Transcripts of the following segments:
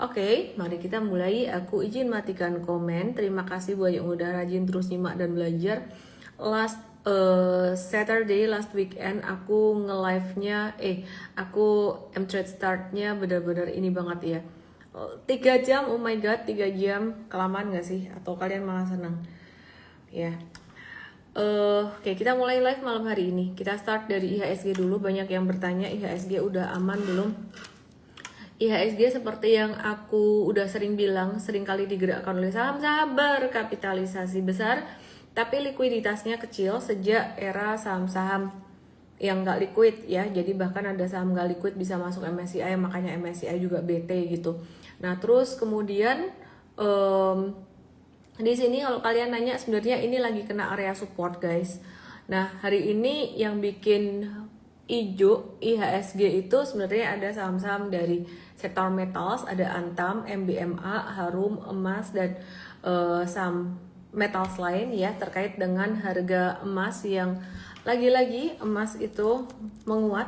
Oke, mari kita mulai. Aku izin matikan komen. Terima kasih buat yang udah rajin terus nyimak dan belajar. Last Saturday, last weekend aku nge-live-nya, aku M-Trade start-nya benar-benar ini banget ya. 3 jam, oh my god, 3 jam. Kelamaan gak sih? Atau kalian malah senang? Ya. Oke, kita mulai live malam hari ini. Kita start dari IHSG dulu. Banyak yang bertanya, IHSG udah aman belum? IHSG seperti yang aku udah sering bilang, sering kali digerakkan oleh saham-saham berkapitalisasi besar, tapi likuiditasnya kecil sejak era saham-saham yang nggak liquid ya. Jadi bahkan ada saham nggak liquid bisa masuk MSCI, makanya MSCI juga BT gitu. Nah terus kemudian di sini kalau kalian nanya sebenarnya ini lagi kena area support guys. Nah hari ini yang bikin hijau IHSG itu sebenarnya ada saham-saham dari sektor metals, ada Antam, MBMA, Harum, emas dan saham metals lain ya terkait dengan harga emas yang lagi-lagi emas itu menguat.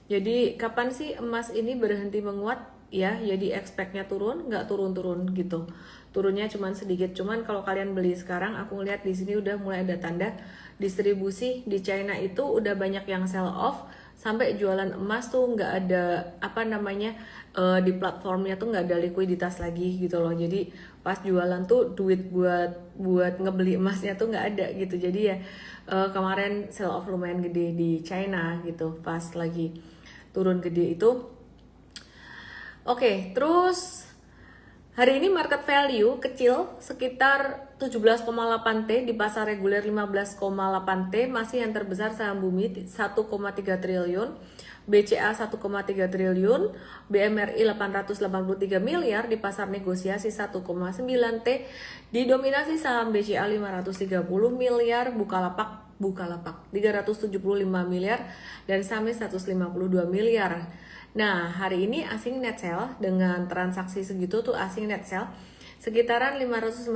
Jadi kapan sih emas ini berhenti menguat ya? Jadi expect-nya turun, nggak turun-turun gitu. Turunnya cuman sedikit. Cuman kalau kalian beli sekarang, aku ngeliat di sini udah mulai ada tanda distribusi di China itu udah banyak yang sell off. Sampai jualan emas tuh nggak ada di platformnya tuh nggak ada likuiditas lagi gitu loh. Jadi pas jualan tuh duit buat ngebeli emasnya tuh nggak ada gitu. Jadi ya kemarin sell off lumayan gede di China gitu pas lagi turun gede itu. Oke, terus hari ini market value kecil sekitar 17,8 T, di pasar reguler 15,8 T, masih yang terbesar saham bumi 1,3 triliun, BCA 1,3 triliun, BMRI 883 miliar, di pasar negosiasi 1,9 T, didominasi saham BCA 530 miliar, Bukalapak 375 miliar, dan Samis 152 miliar. Nah, hari ini asing net sell dengan transaksi segitu tuh asing net sell sekitaran 559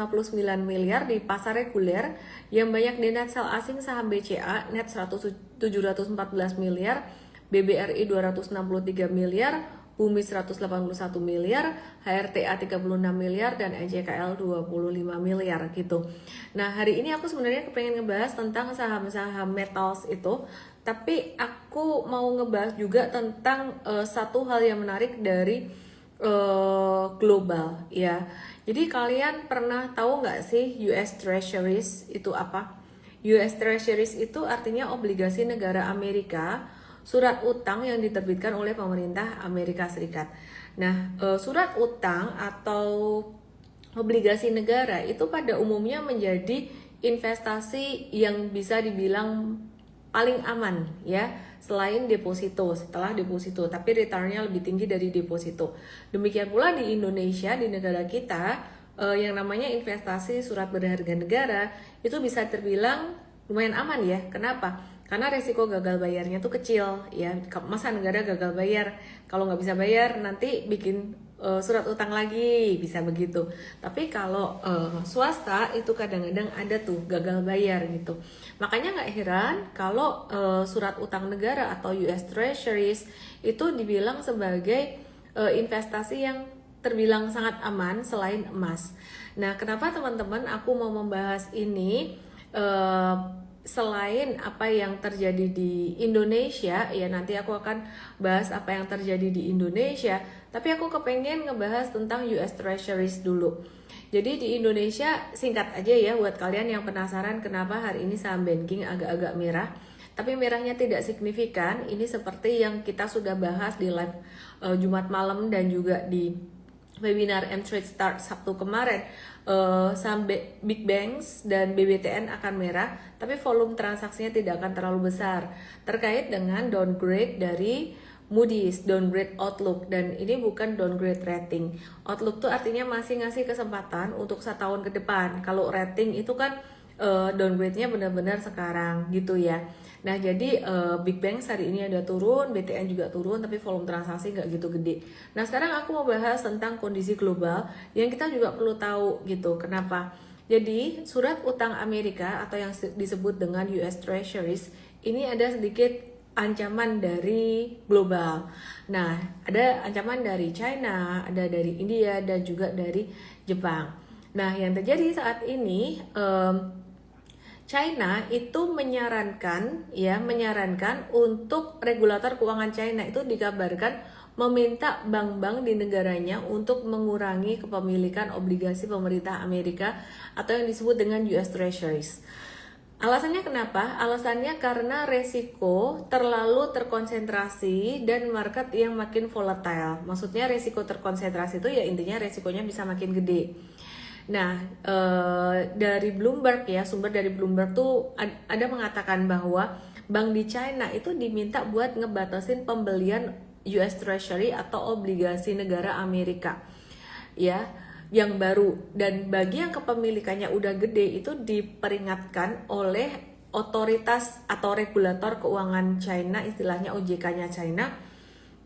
miliar di pasar reguler, yang banyak di net sell asing saham BCA net 714 miliar, BBRI 263 miliar, Bumi 181 miliar, HRTA 36 miliar, dan NJKL 25 miliar gitu. Nah, hari ini aku sebenarnya kepengen ngebahas tentang saham-saham metals itu, tapi aku mau ngebahas juga tentang satu hal yang menarik dari global ya. Jadi kalian pernah tahu nggak sih US Treasuries itu apa? US Treasuries itu artinya obligasi negara Amerika, surat utang yang diterbitkan oleh pemerintah Amerika Serikat. Nah, surat utang atau obligasi negara itu pada umumnya menjadi investasi yang bisa dibilang paling aman ya, selain deposito, setelah deposito, tapi returnnya lebih tinggi dari deposito. Demikian pula di Indonesia, di negara kita, yang namanya investasi surat berharga negara itu bisa terbilang lumayan aman ya. Kenapa? Karena resiko gagal bayarnya tuh kecil ya. Masa negara gagal bayar? Kalau nggak bisa bayar nanti bikin surat utang lagi, bisa begitu. Tapi kalau swasta itu kadang-kadang ada tuh gagal bayar gitu. Makanya nggak heran kalau surat utang negara atau US Treasuries itu dibilang sebagai investasi yang terbilang sangat aman selain emas. Nah, kenapa teman-teman aku mau membahas ini? Selain apa yang terjadi di Indonesia, ya nanti aku akan bahas apa yang terjadi di Indonesia, tapi aku kepengen ngebahas tentang US Treasuries dulu. Jadi di Indonesia, singkat aja ya buat kalian yang penasaran kenapa hari ini saham banking agak-agak merah, tapi merahnya tidak signifikan. Ini seperti yang kita sudah bahas di live Jumat malam dan juga di webinar M-Trade Start Sabtu kemarin. Saham Big Banks dan BBTN akan merah, tapi volume transaksinya tidak akan terlalu besar terkait dengan downgrade dari Moody's, downgrade outlook, dan ini bukan downgrade rating. Outlook tuh artinya masih ngasih kesempatan untuk 1 tahun ke depan. Kalau rating itu kan downgrade-nya benar-benar sekarang gitu ya. Nah jadi Big Bang hari ini ada turun, BTN juga turun, tapi volume transaksi nggak gitu gede. Nah sekarang aku mau bahas tentang kondisi global yang kita juga perlu tahu gitu. Kenapa? Jadi surat utang Amerika atau yang disebut dengan US Treasuries ini ada sedikit ancaman dari global. Nah, ada ancaman dari China, ada dari India, dan juga dari Jepang. Nah, yang terjadi saat ini, China itu menyarankan untuk regulator keuangan China itu dikabarkan meminta bank-bank di negaranya untuk mengurangi kepemilikan obligasi pemerintah Amerika atau yang disebut dengan US Treasuries. Alasannya kenapa? Alasannya karena resiko terlalu terkonsentrasi dan market yang makin volatile. Maksudnya resiko terkonsentrasi itu ya intinya resikonya bisa makin gede. Nah, dari Bloomberg ya, sumber dari Bloomberg tuh ada mengatakan bahwa bank di China itu diminta buat ngebatasin pembelian US Treasury atau obligasi negara Amerika. Ya, yang baru, dan bagi yang kepemilikannya udah gede itu diperingatkan oleh otoritas atau regulator keuangan China, istilahnya OJK-nya China,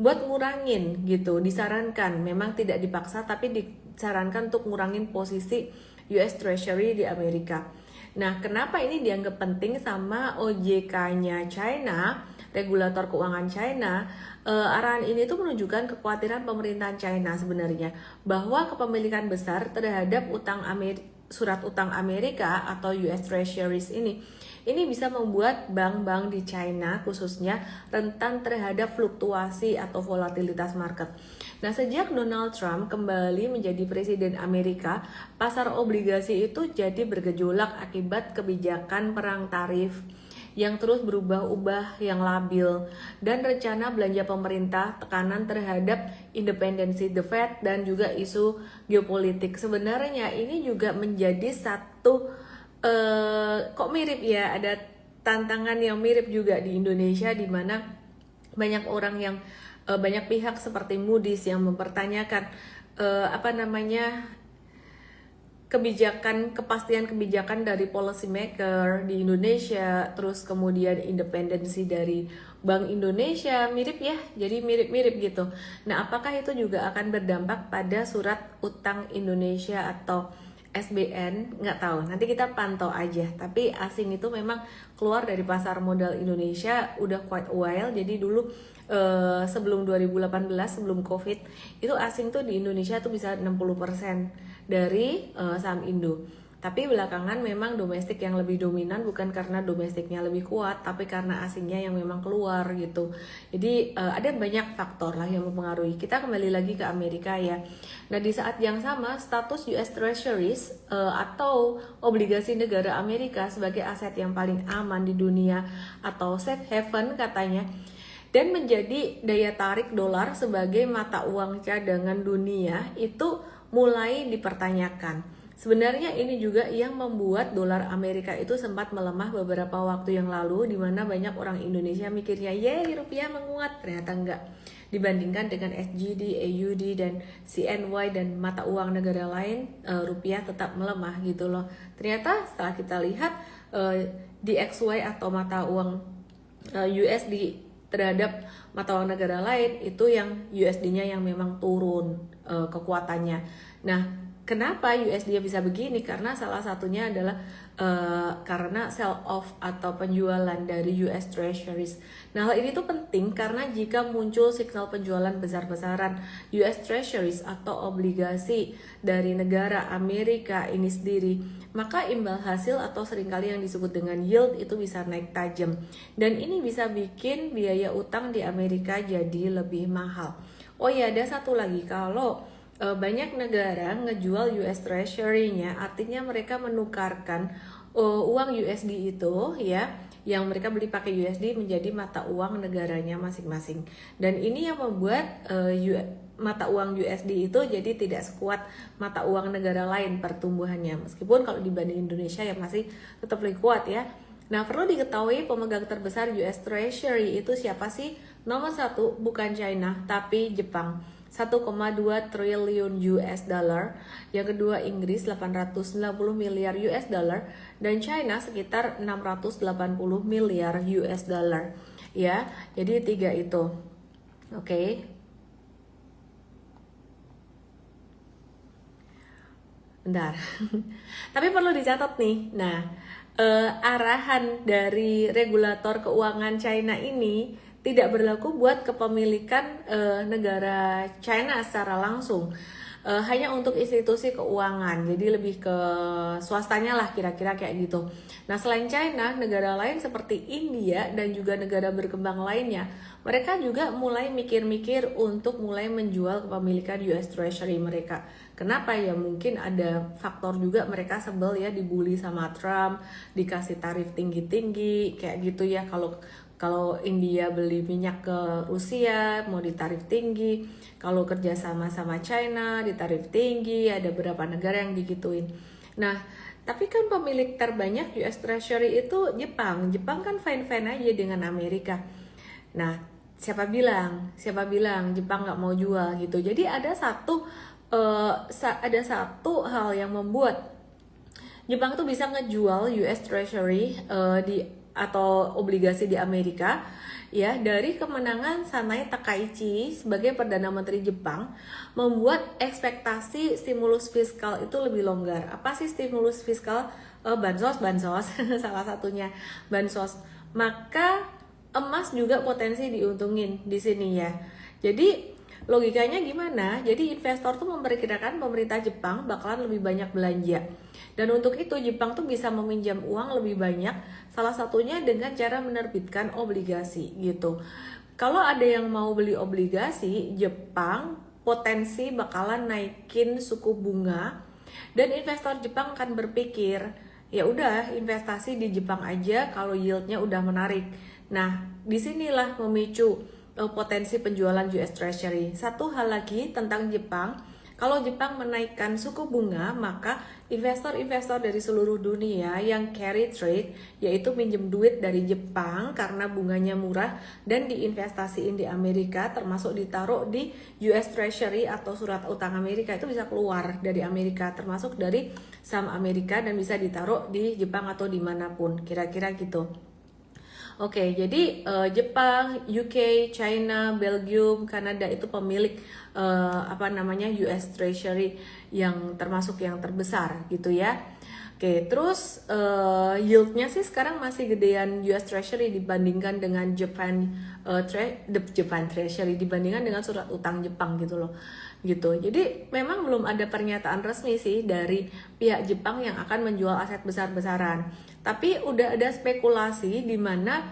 buat ngurangin gitu. Disarankan, memang tidak dipaksa tapi disarankan untuk ngurangin posisi US Treasury di Amerika. Nah, kenapa ini dianggap penting sama OJK-nya China, regulator keuangan China? Arahan ini tuh menunjukkan kekhawatiran pemerintahan China sebenarnya bahwa kepemilikan besar terhadap surat utang Amerika atau US Treasuries ini bisa membuat bank-bank di China khususnya rentan terhadap fluktuasi atau volatilitas market. Nah, sejak Donald Trump kembali menjadi presiden Amerika, pasar obligasi itu jadi bergejolak akibat kebijakan perang tarif yang terus berubah-ubah, yang labil, dan rencana belanja pemerintah, tekanan terhadap independensi The Fed, dan juga isu geopolitik. Sebenarnya ini juga menjadi satu kok mirip ya, ada tantangan yang mirip juga di Indonesia, di mana banyak orang yang banyak pihak seperti Moody's yang mempertanyakan kepastian kebijakan dari policy maker di Indonesia, terus kemudian independensi dari Bank Indonesia, mirip ya, jadi mirip-mirip gitu. Nah, apakah itu juga akan berdampak pada surat utang Indonesia atau SBN? Nggak tahu, nanti kita pantau aja. Tapi asing itu memang keluar dari pasar modal Indonesia udah quite a while. Jadi dulu sebelum 2018, sebelum COVID, itu asing tuh di Indonesia tuh bisa 60% dari saham Indo. Tapi belakangan memang domestik yang lebih dominan, bukan karena domestiknya lebih kuat, tapi karena asingnya yang memang keluar gitu. Jadi ada banyak faktor lah yang mempengaruhi. Kita kembali lagi ke Amerika ya. Nah, di saat yang sama status US Treasuries atau obligasi negara Amerika sebagai aset yang paling aman di dunia atau safe haven katanya, dan menjadi daya tarik dolar sebagai mata uang cadangan dunia itu mulai dipertanyakan. Sebenarnya ini juga yang membuat dolar Amerika itu sempat melemah beberapa waktu yang lalu, di mana banyak orang Indonesia mikirnya, yeay rupiah menguat, ternyata enggak. Dibandingkan dengan SGD, AUD, dan CNY dan mata uang negara lain, rupiah tetap melemah gitu loh. Ternyata setelah kita lihat DXY atau mata uang USD terhadap mata uang negara lain, itu yang USD-nya yang memang turun kekuatannya. Nah, kenapa USD bisa begini? Karena salah satunya adalah karena sell off atau penjualan dari US Treasuries. Nah, hal ini tuh penting karena jika muncul signal penjualan besar-besaran US Treasuries atau obligasi dari negara Amerika ini sendiri, maka imbal hasil atau seringkali yang disebut dengan yield itu bisa naik tajam. Dan ini bisa bikin biaya utang di Amerika jadi lebih mahal. Oh ya, ada satu lagi, kalau banyak negara ngejual US Treasury-nya, artinya mereka menukarkan uang USD itu ya, yang mereka beli pakai USD menjadi mata uang negaranya masing-masing. Dan ini yang membuat mata uang USD itu jadi tidak sekuat mata uang negara lain pertumbuhannya. Meskipun kalau dibanding Indonesia ya masih tetap lebih kuat ya. Nah, perlu diketahui pemegang terbesar US Treasury itu siapa sih? Nomor satu bukan China, tapi Jepang. 1,2 triliun US dollar. Yang kedua Inggris 890 miliar US dollar, dan China sekitar 680 miliar US dollar. Ya, jadi tiga itu. Oke. Bentar. Tapi perlu dicatat nih. Nah, arahan dari regulator keuangan China ini tidak berlaku buat kepemilikan negara China secara langsung. Hanya untuk institusi keuangan, jadi lebih ke swastanya lah kira-kira kayak gitu. Nah, selain China, negara lain seperti India dan juga negara berkembang lainnya, mereka juga mulai mikir-mikir untuk mulai menjual kepemilikan US Treasury mereka. Kenapa ya? Mungkin ada faktor juga mereka sebel ya dibully sama Trump, dikasih tarif tinggi-tinggi kayak gitu ya. Kalau India beli minyak ke Rusia mau ditarif tinggi, kalau kerja sama China ditarif tinggi, ada beberapa negara yang digituin. Nah, tapi kan pemilik terbanyak US Treasury itu Jepang. Jepang kan fine-fine aja dengan Amerika. Nah, siapa bilang Jepang nggak mau jual gitu. Jadi ada satu hal yang membuat Jepang tuh bisa ngejual US Treasury atau obligasi di Amerika ya, dari kemenangan Sanai Takaichi sebagai Perdana Menteri Jepang membuat ekspektasi stimulus fiskal itu lebih longgar. Apa sih stimulus fiskal? Bansos salah satunya bansos. Maka emas juga potensi diuntungin di sini ya. Jadi logikanya gimana? Jadi investor tuh memperkirakan pemerintah Jepang bakalan lebih banyak belanja. Dan untuk itu Jepang tuh bisa meminjam uang lebih banyak, salah satunya dengan cara menerbitkan obligasi gitu. Kalau ada yang mau beli obligasi, Jepang potensi bakalan naikin suku bunga dan investor Jepang akan berpikir, ya udah investasi di Jepang aja kalau yieldnya udah menarik. Nah, disinilah memicu potensi penjualan US Treasury. Satu hal lagi tentang Jepang, kalau Jepang menaikkan suku bunga, maka investor-investor dari seluruh dunia yang carry trade, yaitu minjem duit dari Jepang karena bunganya murah dan diinvestasiin di Amerika, termasuk ditaruh di US Treasury atau surat utang Amerika, itu bisa keluar dari Amerika, termasuk dari saham Amerika, dan bisa ditaruh di Jepang atau dimanapun, kira-kira gitu. Oke, jadi Jepang, UK, China, Belgium, Kanada itu pemilik US Treasury yang termasuk yang terbesar gitu ya. Oke, terus yieldnya sih sekarang masih gedean US Treasury dibandingkan dengan Japan Treasury, dibandingkan dengan surat utang Jepang gitu loh. Gitu. Jadi memang belum ada pernyataan resmi sih dari pihak Jepang yang akan menjual aset besar-besaran. Tapi udah ada spekulasi di mana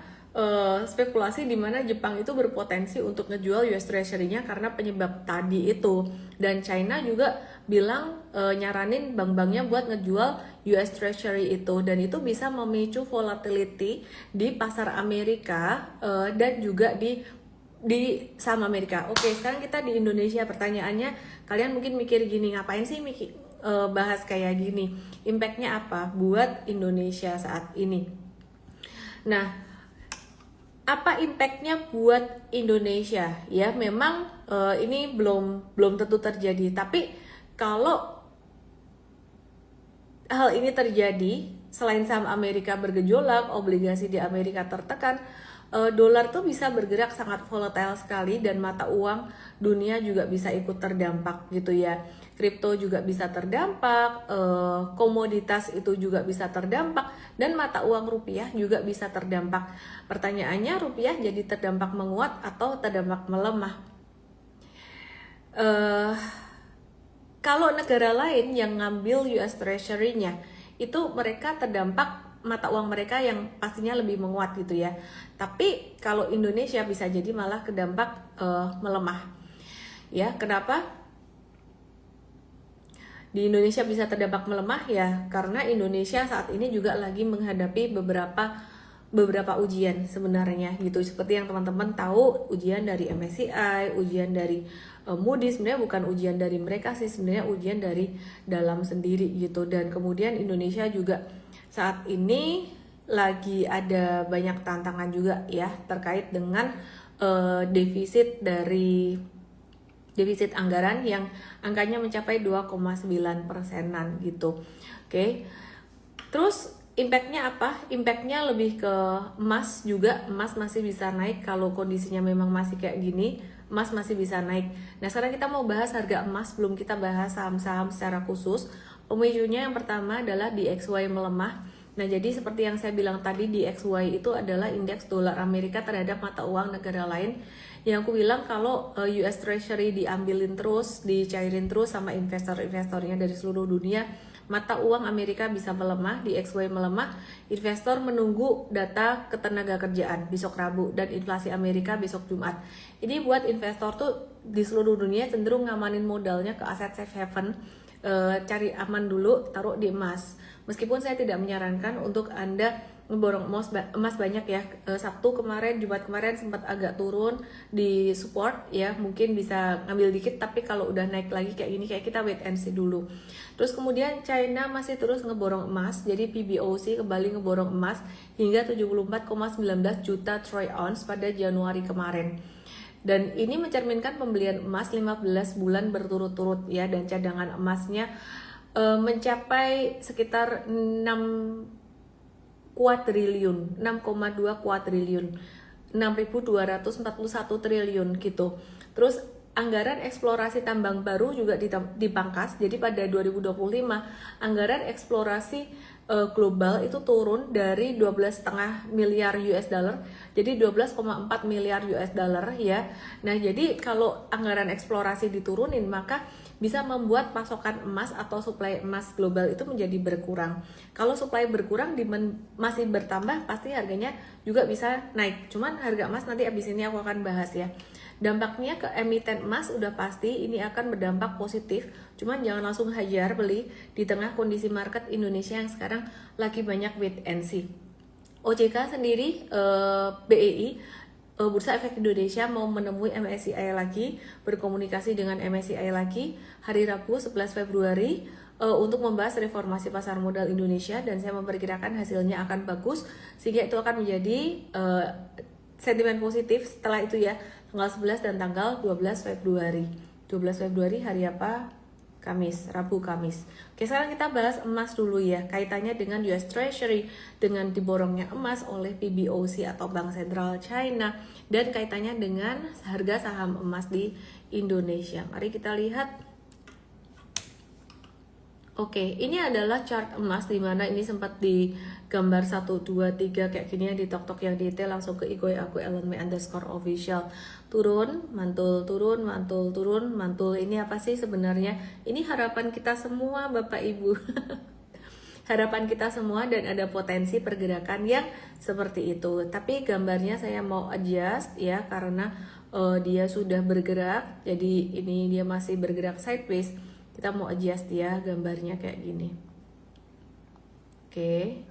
Jepang itu berpotensi untuk ngejual US Treasury-nya karena penyebab tadi itu. Dan China juga bilang nyaranin bank-banknya buat ngejual US Treasury itu, dan itu bisa memicu volatility di pasar Amerika dan juga di saham Amerika. Oke, sekarang kita di Indonesia. Pertanyaannya, kalian mungkin mikir gini, ngapain sih bahas kayak gini? Impact-nya apa buat Indonesia saat ini? Nah, apa impact-nya buat Indonesia? Ya, memang ini belum tentu terjadi. Tapi kalau hal ini terjadi, selain saham Amerika bergejolak, obligasi di Amerika tertekan, dolar tuh bisa bergerak sangat volatile sekali, dan mata uang dunia juga bisa ikut terdampak gitu ya. Kripto juga bisa terdampak, komoditas itu juga bisa terdampak, dan mata uang rupiah juga bisa terdampak. Pertanyaannya, rupiah jadi terdampak menguat atau terdampak melemah? Kalau negara lain yang ngambil US Treasury-nya, itu mereka terdampak mata uang mereka yang pastinya lebih menguat gitu ya. Tapi kalau Indonesia bisa jadi malah kedampak melemah. Ya, kenapa? Di Indonesia bisa terdampak melemah ya karena Indonesia saat ini juga lagi menghadapi beberapa ujian sebenarnya gitu. Seperti yang teman-teman tahu, ujian dari MSCI, ujian dari Moody's, sebenarnya bukan ujian dari mereka sih, sebenarnya ujian dari dalam sendiri gitu. Dan kemudian Indonesia juga saat ini lagi ada banyak tantangan juga ya terkait dengan defisit anggaran yang angkanya mencapai 2,9%-an gitu. Oke. Terus impact-nya apa? Impact-nya lebih ke emas juga. Emas masih bisa naik kalau kondisinya memang masih kayak gini. Emas masih bisa naik. Nah, sekarang kita mau bahas harga emas, belum kita bahas saham-saham secara khusus. Pemicunya yang pertama adalah DXY melemah. Nah, jadi seperti yang saya bilang tadi, di XY itu adalah indeks dolar Amerika terhadap mata uang negara lain. Yang aku bilang kalau US Treasury diambilin terus, dicairin terus sama investor-investornya dari seluruh dunia, mata uang Amerika bisa melemah, di XY melemah, investor menunggu data ketenaga kerjaan besok Rabu dan inflasi Amerika besok Jumat. Ini buat investor tuh di seluruh dunia cenderung ngamanin modalnya ke aset safe haven, cari aman dulu, taruh di emas. Meskipun saya tidak menyarankan untuk Anda ngeborong emas banyak ya. Sabtu kemarin, Jumat kemarin sempat agak turun di support ya, mungkin bisa ngambil dikit, tapi kalau udah naik lagi kayak gini, kayak kita wait and see dulu. Terus kemudian China masih terus ngeborong emas, jadi PBOC kembali ngeborong emas hingga 74,19 juta troy ounce pada Januari kemarin. Dan ini mencerminkan pembelian emas 15 bulan berturut-turut ya, dan cadangan emasnya mencapai sekitar 6 kuadriliun, 6,2 kuadriliun, 6.241 triliun gitu. Terus anggaran eksplorasi tambang baru juga dipangkas. Jadi pada 2025 anggaran eksplorasi global itu turun dari 12,5 miliar US dollar jadi 12,4 miliar US dollar ya. Nah, jadi kalau anggaran eksplorasi diturunin, maka bisa membuat pasokan emas atau suplai emas global itu menjadi berkurang. Kalau suplai berkurang, demand masih bertambah, pasti harganya juga bisa naik. Cuman harga emas nanti abis ini aku akan bahas ya. Dampaknya ke emiten emas udah pasti ini akan berdampak positif. Cuman jangan langsung hajar beli di tengah kondisi market Indonesia yang sekarang lagi banyak wait and see. OJK sendiri, BEI, Bursa Efek Indonesia mau menemui MSCI lagi, berkomunikasi dengan MSCI lagi hari Rabu 11 Februari untuk membahas reformasi pasar modal Indonesia, dan saya memperkirakan hasilnya akan bagus sehingga itu akan menjadi sentimen positif setelah itu ya, tanggal 11 dan tanggal 12 Februari. 12 Februari hari apa? Kamis, Rabu Kamis. Oke, sekarang kita bahas emas dulu ya, kaitannya dengan US Treasury, dengan diborongnya emas oleh PBOC atau Bank Sentral China, dan kaitannya dengan harga saham emas di Indonesia. Mari kita lihat. Oke, ini adalah chart emas di mana ini sempat di gambar 1, 2, 3 kayak gini ya, di tok-tok yang detail, langsung ke Igoy aku _official. Turun, mantul, turun, mantul, turun, mantul. Ini apa sih sebenarnya? Ini harapan kita semua Bapak Ibu. Harapan kita semua, dan ada potensi pergerakan yang seperti itu. Tapi gambarnya saya mau adjust ya, karena dia sudah bergerak. Jadi ini dia masih bergerak sideways. Kita mau adjust ya gambarnya kayak gini. Oke.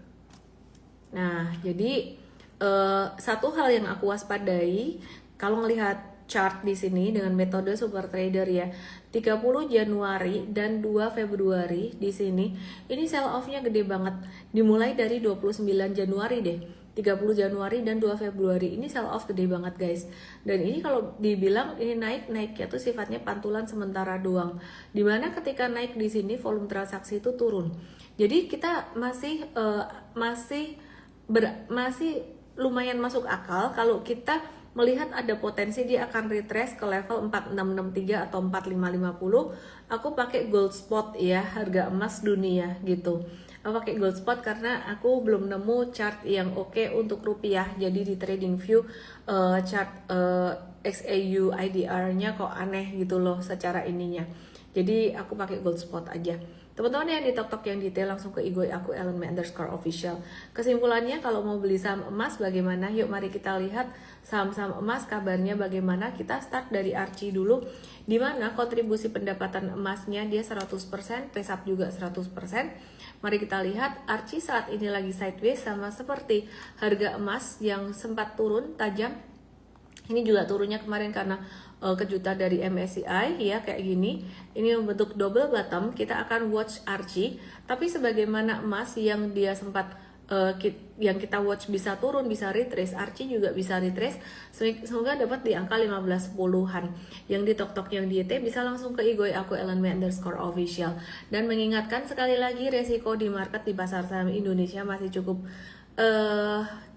Nah, jadi satu hal yang aku waspadai kalau ngelihat chart di sini dengan metode super trader ya, 30 Januari dan 2 Februari di sini ini sell off-nya gede banget. Dimulai dari 29 Januari deh. 30 Januari dan 2 Februari ini sell off gede banget guys. Dan ini kalau dibilang ini naiknya tuh sifatnya pantulan sementara doang. Dimana ketika naik di sini volume transaksi itu turun. Jadi kita masih lumayan masuk akal kalau kita melihat ada potensi dia akan retrace ke level 4663 atau 4550. Aku pakai gold spot ya, harga emas dunia gitu. Aku pakai gold spot karena aku belum nemu chart yang oke untuk rupiah. Jadi di TradingView chart XAU IDR-nya kok aneh gitu loh secara ininya. Jadi aku pakai gold spot aja. Teman-teman yang di tok-tok yang detail langsung ke Igoy aku _official. Kesimpulannya kalau mau beli saham emas bagaimana? Yuk mari kita lihat saham-saham emas kabarnya bagaimana. Kita start dari Archie dulu, di mana kontribusi pendapatan emasnya dia 100%, pesap juga 100%. Mari kita lihat Archie saat ini lagi sideways, sama seperti harga emas yang sempat turun tajam. Ini juga turunnya kemarin karena kejutan dari MSCI ya kayak gini. Ini membentuk double bottom. Kita akan watch Archie. Tapi sebagaimana emas yang dia sempat yang kita watch bisa turun, bisa retrace, Archie juga bisa retrace. Semoga dapat di angka 15-10an. Yang di tok-tok yang di ET bisa langsung ke Igoy aku _official. Dan mengingatkan sekali lagi, resiko di market di pasar saham Indonesia masih cukup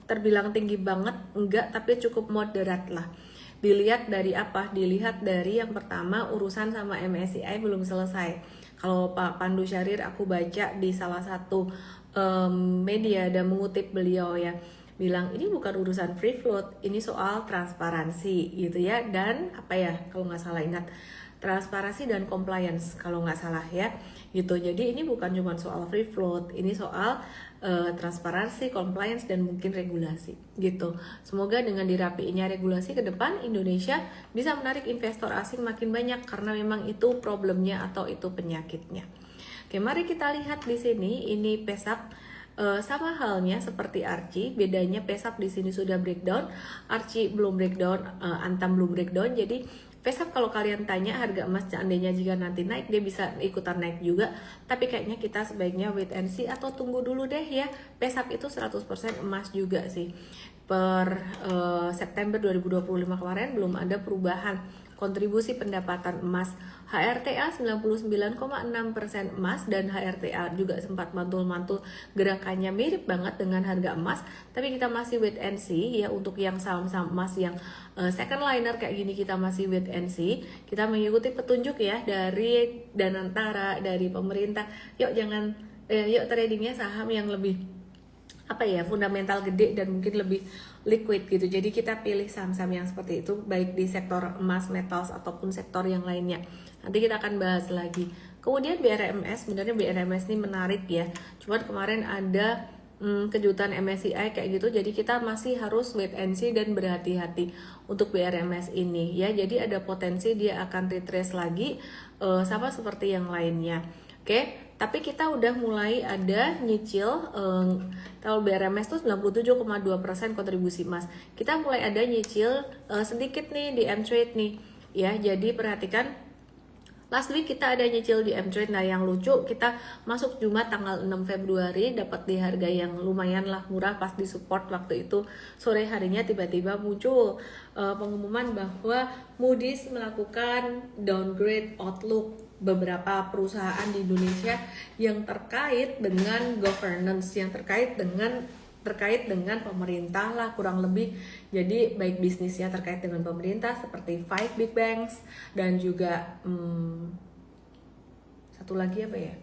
terbilang tinggi banget, enggak, tapi cukup moderat lah. Dilihat dari apa? Dilihat dari yang pertama, urusan sama MSCI belum selesai. Kalau Pak Pandu Syahrir aku baca di salah satu media dan mengutip beliau ya, bilang ini bukan urusan free float, ini soal transparansi gitu ya, dan apa ya kalau nggak salah ingat, transparansi dan compliance kalau nggak salah ya gitu. Jadi ini bukan cuma soal free float, ini soal transparansi, compliance, dan mungkin regulasi gitu. Semoga dengan dirapiinnya regulasi ke depan, Indonesia bisa menarik investor asing makin banyak, karena memang itu problemnya atau itu penyakitnya. Oke, mari kita lihat di sini, ini PESAP. Sama halnya seperti Archie, bedanya PESAP di sini sudah breakdown, Archie belum breakdown, Antam belum breakdown. Jadi PESAP kalau kalian tanya harga emas seandainya jika nanti naik, dia bisa ikutan naik juga, tapi kayaknya kita sebaiknya wait and see atau tunggu dulu deh ya. PESAP itu 100% emas juga sih. Per September 2025 kemarin belum ada perubahan kontribusi pendapatan emas. HRTA 99,6% emas, dan HRTA juga sempat mantul-mantul, gerakannya mirip banget dengan harga emas, tapi kita masih wait and see ya. Untuk yang saham-saham emas yang second liner kayak gini, kita masih wait and see, kita mengikuti petunjuk ya dari Danantara, dari pemerintah. Yuk tradingnya saham yang lebih apa ya, fundamental gede dan mungkin lebih liquid gitu. Jadi kita pilih saham-saham yang seperti itu, baik di sektor emas, metals, ataupun sektor yang lainnya. Nanti kita akan bahas lagi. Kemudian BRMS, sebenarnya BRMS ini menarik ya, cuman kemarin ada kejutan MSCI kayak gitu, jadi kita masih harus wait and see dan berhati-hati untuk BRMS ini ya. Jadi ada potensi dia akan retrace lagi, sama seperti yang lainnya. Oke, tapi kita udah mulai ada nyicil, kalau BRMS tuh 97,2% kontribusi emas. Kita mulai ada nyicil sedikit nih di M-Trade nih ya. Jadi perhatikan, last week kita ada nyicil di M-Trade. Nah yang lucu, kita masuk Jumat tanggal 6 Februari dapat di harga yang lumayan lah murah, pas di support waktu itu. Sore harinya tiba-tiba muncul pengumuman bahwa Moody's melakukan downgrade outlook beberapa perusahaan di Indonesia yang terkait dengan governance, yang terkait dengan pemerintah lah kurang lebih. Jadi baik bisnisnya terkait dengan pemerintah seperti 5 big banks, dan juga satu lagi apa ya,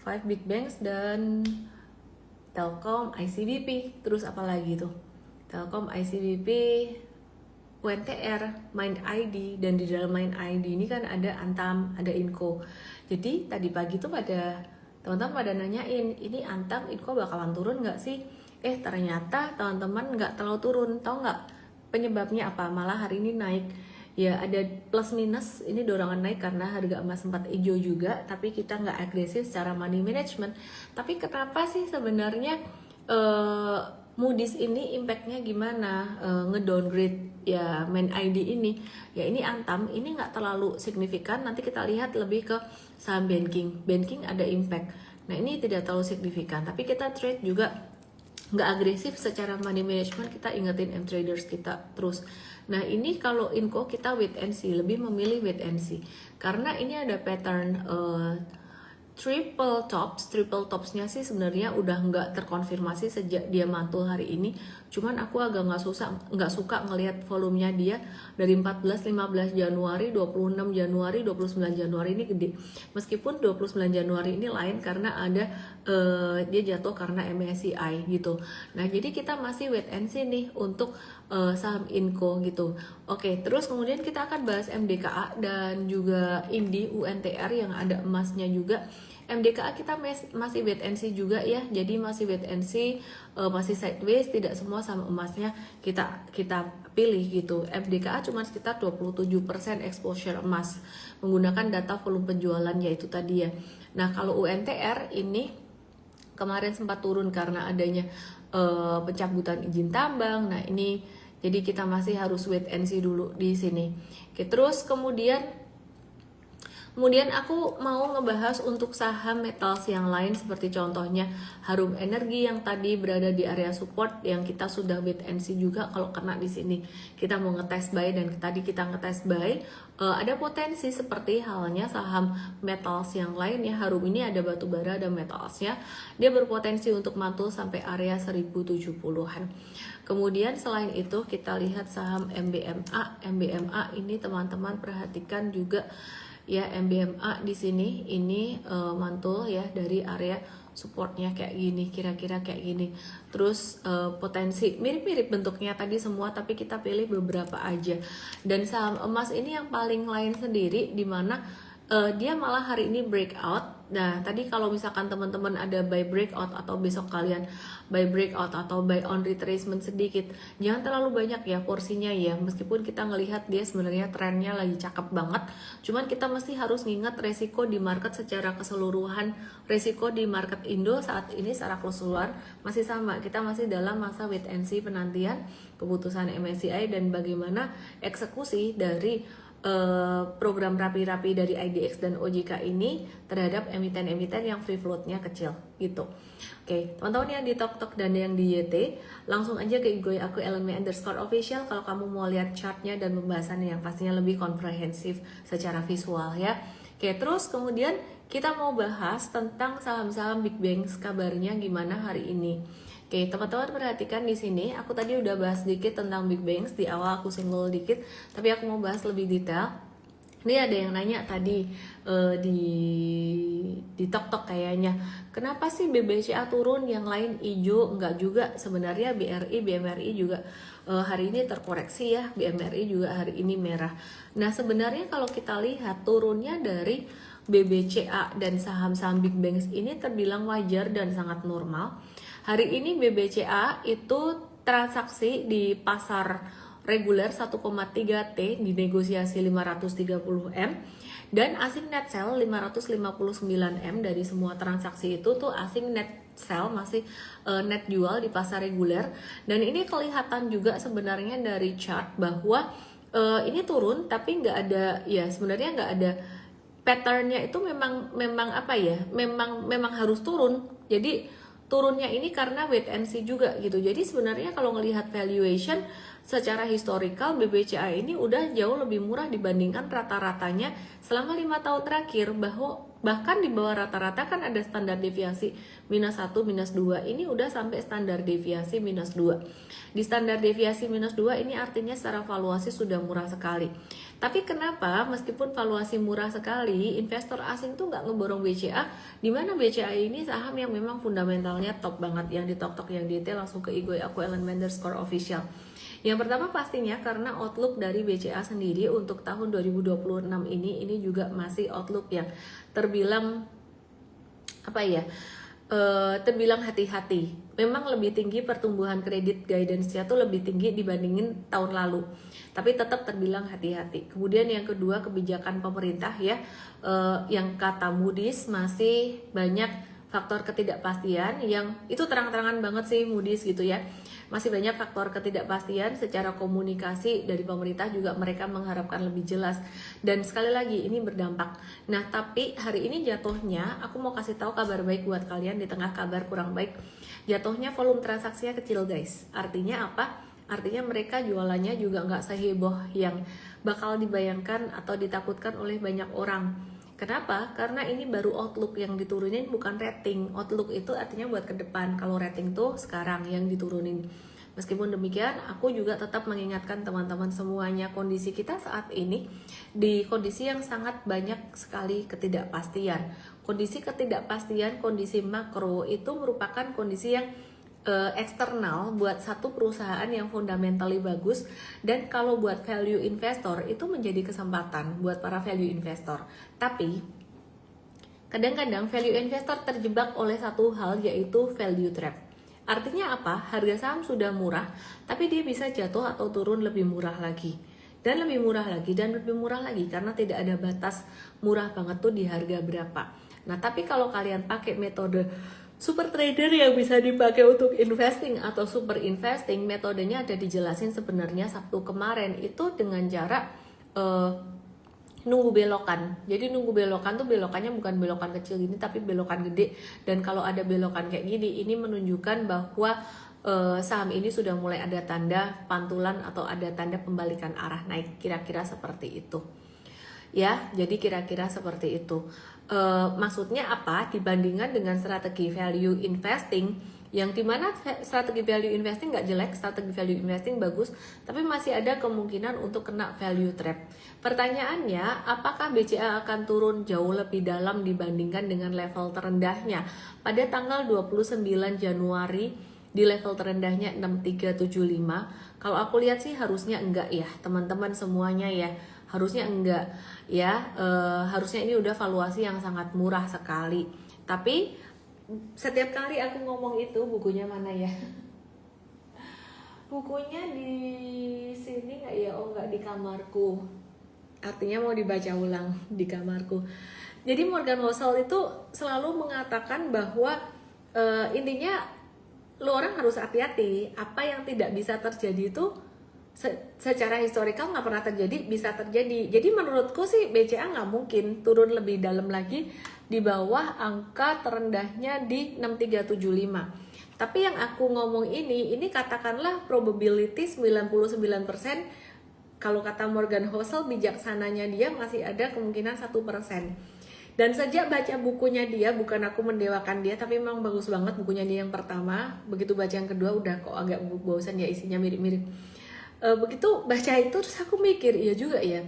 5 big banks dan Telkom, ICBP, terus apa lagi tuh, Telkom, ICBP, UNTR, Mind ID, dan di dalam Mind ID ini kan ada Antam, ada Inco. Jadi tadi pagi tuh teman-teman pada nanyain, ini Antam, Inco bakalan turun nggak sih? Ternyata teman-teman nggak terlalu turun. Tahu nggak penyebabnya apa? Malah hari ini naik. Ya ada plus minus, ini dorongan naik karena harga emas sempat hijau juga, tapi kita nggak agresif secara money management. Tapi kenapa sih sebenarnya Moody's ini impactnya gimana, ngedowngrade ya Mind ID ini? Ya ini Antam, ini nggak terlalu signifikan. Nanti kita lihat lebih ke saham banking ada impact. Nah ini tidak terlalu signifikan, tapi kita trade juga nggak agresif secara money management. Kita ingetin M-traders kita terus. Nah ini kalau Inco kita wait and see, lebih memilih wait and see, karena ini ada pattern triple topsnya sih sebenarnya udah nggak terkonfirmasi sejak dia mantul hari ini. Cuman aku agak nggak suka ngelihat volumenya dia dari 14, 15 Januari, 26 Januari, 29 Januari ini gede. Meskipun 29 Januari ini lain karena ada dia jatuh karena MSCI gitu. Nah jadi kita masih wait and see nih untuk saham Inco gitu. Oke, terus kemudian kita akan bahas MDKA dan juga Indi UNTR yang ada emasnya juga. MDKA kita masih wait and see juga ya, jadi masih wait and see, masih sideways, tidak semua sama emasnya kita pilih gitu. MDKA cuma sekitar 27% exposure emas menggunakan data volume penjualan yaitu tadi ya. Nah kalau UNTR ini kemarin sempat turun karena adanya pencabutan izin tambang. Nah ini jadi kita masih harus wait and see dulu di sini. Oke, terus kemudian aku mau ngebahas untuk saham metals yang lain, seperti contohnya Harum Energi yang tadi berada di area support yang kita sudah wait and see juga. Kalau kena di sini kita mau ngetes buy, dan tadi kita ngetes buy, ada potensi seperti halnya saham metals yang lain ya. Harum ini ada batu bara, ada metalsnya, dia berpotensi untuk mantul sampai area 1070-an. Kemudian selain itu kita lihat saham MBMA ini teman-teman perhatikan juga. ya. MBMA di sini ini mantul ya dari area supportnya kayak gini, kira-kira kayak gini. Terus potensi mirip-mirip bentuknya tadi semua, tapi kita pilih beberapa aja. Dan saham emas ini yang paling lain sendiri, dimana dia malah hari ini breakout. Nah, tadi kalau misalkan teman-teman ada buy breakout atau besok kalian buy breakout atau buy on retracement sedikit, jangan terlalu banyak ya porsinya ya. Meskipun kita ngelihat dia sebenarnya trennya lagi cakep banget, cuman kita mesti harus ngingat resiko di market secara keseluruhan. Resiko di market Indo saat ini secara keseluruhan masih sama. Kita masih dalam masa wait and see penantian keputusan MSCI dan bagaimana eksekusi dari program rapi-rapi dari IDX dan OJK ini terhadap emiten-emiten yang free floatnya kecil gitu. Oke, teman-teman yang di TokTok dan yang di YT, langsung aja ke IG aku @ellenme_official kalau kamu mau lihat chartnya dan pembahasan yang pastinya lebih komprehensif secara visual ya. Oke, terus kemudian kita mau bahas tentang saham-saham big banks, kabarnya gimana hari ini. Oke, teman-teman perhatikan di sini, aku tadi udah bahas sedikit tentang big banks, di awal aku single dikit, tapi aku mau bahas lebih detail. Ini ada yang nanya tadi di TokTok kayaknya, kenapa sih BBCA turun, yang lain hijau? Enggak juga, sebenarnya BRI, BMRI juga hari ini terkoreksi ya, BMRI juga hari ini merah. Nah, sebenarnya kalau kita lihat turunnya dari BBCA dan saham-saham big banks ini terbilang wajar dan sangat normal. Hari ini BBCA itu transaksi di pasar reguler 1,3 T di negosiasi 530 M dan asing net sell 559 M. Dari semua transaksi itu tuh asing net sell masih net jual di pasar reguler, dan ini kelihatan juga sebenarnya dari chart bahwa ini turun tapi nggak ada ya, sebenarnya nggak ada patternnya. Itu memang apa ya, memang harus turun. Jadi turunnya ini karena wait and see juga gitu. Jadi sebenarnya kalau ngelihat valuation secara historical, BBCA ini udah jauh lebih murah dibandingkan rata-ratanya selama 5 tahun terakhir. Bahkan di bawah rata-rata kan ada standar deviasi -1, -2. Ini udah sampai standar deviasi -2. Di standar deviasi -2 ini artinya secara valuasi sudah murah sekali. Tapi kenapa meskipun valuasi murah sekali, investor asing tuh nggak ngeborong BCA, di mana BCA ini saham yang memang fundamentalnya top banget. Yang di TokTok yang detail langsung ke IG aku @ellenme_official. Yang pertama pastinya karena outlook dari BCA sendiri untuk tahun 2026 ini juga masih outlook yang terbilang apa ya, terbilang hati-hati. Memang lebih tinggi pertumbuhan kredit, guidance-nya tuh lebih tinggi dibandingin tahun lalu, tapi tetap terbilang hati-hati. Kemudian yang kedua, kebijakan pemerintah ya, yang kata Moody's masih banyak faktor ketidakpastian, yang itu terang-terangan banget sih Moody's gitu ya. Masih banyak faktor ketidakpastian secara komunikasi dari pemerintah juga, mereka mengharapkan lebih jelas. Dan sekali lagi ini berdampak. Nah, tapi hari ini jatuhnya aku mau kasih tahu kabar baik buat kalian di tengah kabar kurang baik. Jatuhnya volume transaksinya kecil guys. Artinya apa? Artinya mereka jualannya juga nggak seheboh yang bakal dibayangkan atau ditakutkan oleh banyak orang. Kenapa? Karena ini baru outlook, yang diturunin bukan rating. Outlook itu artinya buat ke depan. Kalau rating tuh sekarang yang diturunin. Meskipun demikian, aku juga tetap mengingatkan teman-teman semuanya, kondisi kita saat ini di kondisi yang sangat banyak sekali ketidakpastian. Kondisi ketidakpastian, kondisi makro itu merupakan kondisi yang eksternal buat satu perusahaan yang fundamentally bagus, dan kalau buat value investor itu menjadi kesempatan buat para value investor. Tapi kadang-kadang value investor terjebak oleh satu hal, yaitu value trap. Artinya apa? Harga saham sudah murah tapi dia bisa jatuh atau turun lebih murah lagi dan lebih murah lagi dan lebih murah lagi, karena tidak ada batas murah banget tuh di harga berapa. Nah, tapi kalau kalian pakai metode super trader yang bisa dipakai untuk investing atau super investing, metodenya ada dijelasin sebenarnya Sabtu kemarin itu dengan cara nunggu belokan. Jadi nunggu belokan tuh belokannya bukan belokan kecil gini tapi belokan gede, dan kalau ada belokan kayak gini ini menunjukkan bahwa saham ini sudah mulai ada tanda pantulan atau ada tanda pembalikan arah naik, kira-kira seperti itu. Ya, jadi kira-kira seperti itu. Maksudnya apa? Dibandingkan dengan strategi value investing, Yang dimana strategi value investing nggak jelek, strategi value investing bagus, tapi masih ada kemungkinan untuk kena value trap. Pertanyaannya, apakah BCA akan turun jauh lebih dalam dibandingkan dengan level terendahnya pada tanggal 29 Januari di level terendahnya 6375? Kalau aku lihat sih harusnya enggak ya, teman-teman semuanya ya, harusnya enggak ya. Harusnya ini udah valuasi yang sangat murah sekali. Tapi setiap kali aku ngomong itu, bukunya mana ya? Bukunya di sini nggak ya? Oh, nggak di kamarku. Artinya mau dibaca ulang di kamarku. Jadi Morgan Housel itu selalu mengatakan bahwa intinya lu orang harus hati-hati. Apa yang tidak bisa terjadi itu secara historikal nggak pernah terjadi, bisa terjadi. Jadi menurutku sih BCA nggak mungkin turun lebih dalam lagi di bawah angka terendahnya di 6375. Tapi yang aku ngomong ini katakanlah probability 99%. Kalau kata Morgan Housel, bijaksananya dia masih ada kemungkinan 1%. Dan sejak baca bukunya dia, bukan aku mendewakan dia, tapi memang bagus banget bukunya dia yang pertama. Begitu baca yang kedua udah kok agak bosan ya, isinya mirip-mirip. Begitu baca itu terus aku mikir, iya juga ya,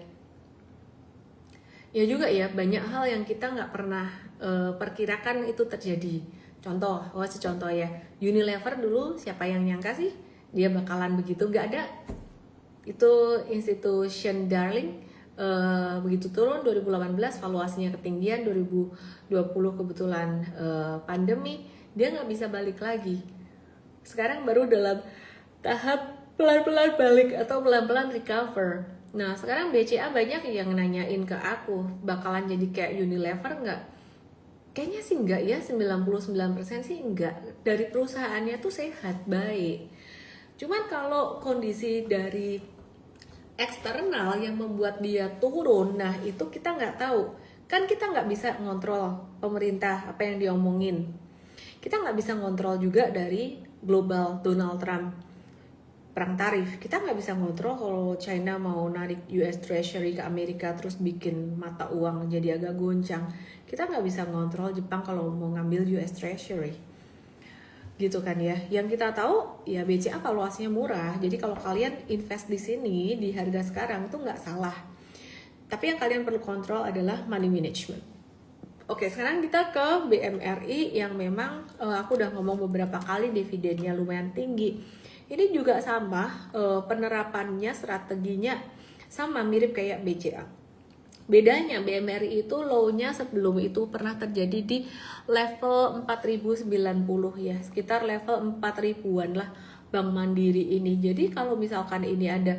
banyak hal yang kita nggak pernah perkirakan itu terjadi. Contoh, contoh ya, Unilever dulu siapa yang nyangka sih dia bakalan begitu, nggak ada. Itu institution darling, begitu turun 2018 valuasinya ketinggian, 2020 kebetulan pandemi, dia nggak bisa balik lagi. Sekarang baru dalam tahap pelan-pelan balik atau pelan-pelan recover. Nah sekarang BCA banyak yang nanyain ke aku, bakalan jadi kayak Unilever nggak? Kayaknya sih enggak ya, 99% sih enggak. Dari perusahaannya tuh sehat, baik. Cuman kalau kondisi dari eksternal yang membuat dia turun, nah itu kita nggak tahu. Kan kita nggak bisa ngontrol pemerintah, apa yang diomongin. Kita nggak bisa ngontrol juga dari global Donald Trump, perang tarif. Kita nggak bisa ngontrol kalau China mau narik US Treasury ke Amerika terus bikin mata uang jadi agak goncang. Kita nggak bisa ngontrol Jepang kalau mau ngambil US Treasury, gitu kan ya. Yang kita tahu ya BCA valuasinya murah. Jadi kalau kalian invest di sini di harga sekarang tuh nggak salah. Tapi yang kalian perlu kontrol adalah money management. Oke, sekarang kita ke BMRI yang memang aku udah ngomong beberapa kali dividennya lumayan tinggi. Ini juga sama, penerapannya, strateginya sama, mirip kayak BCA. Bedanya BMRI itu low-nya sebelum itu pernah terjadi di level 4090 ya, sekitar level 4000-an lah Bank Mandiri ini. Jadi kalau misalkan ini ada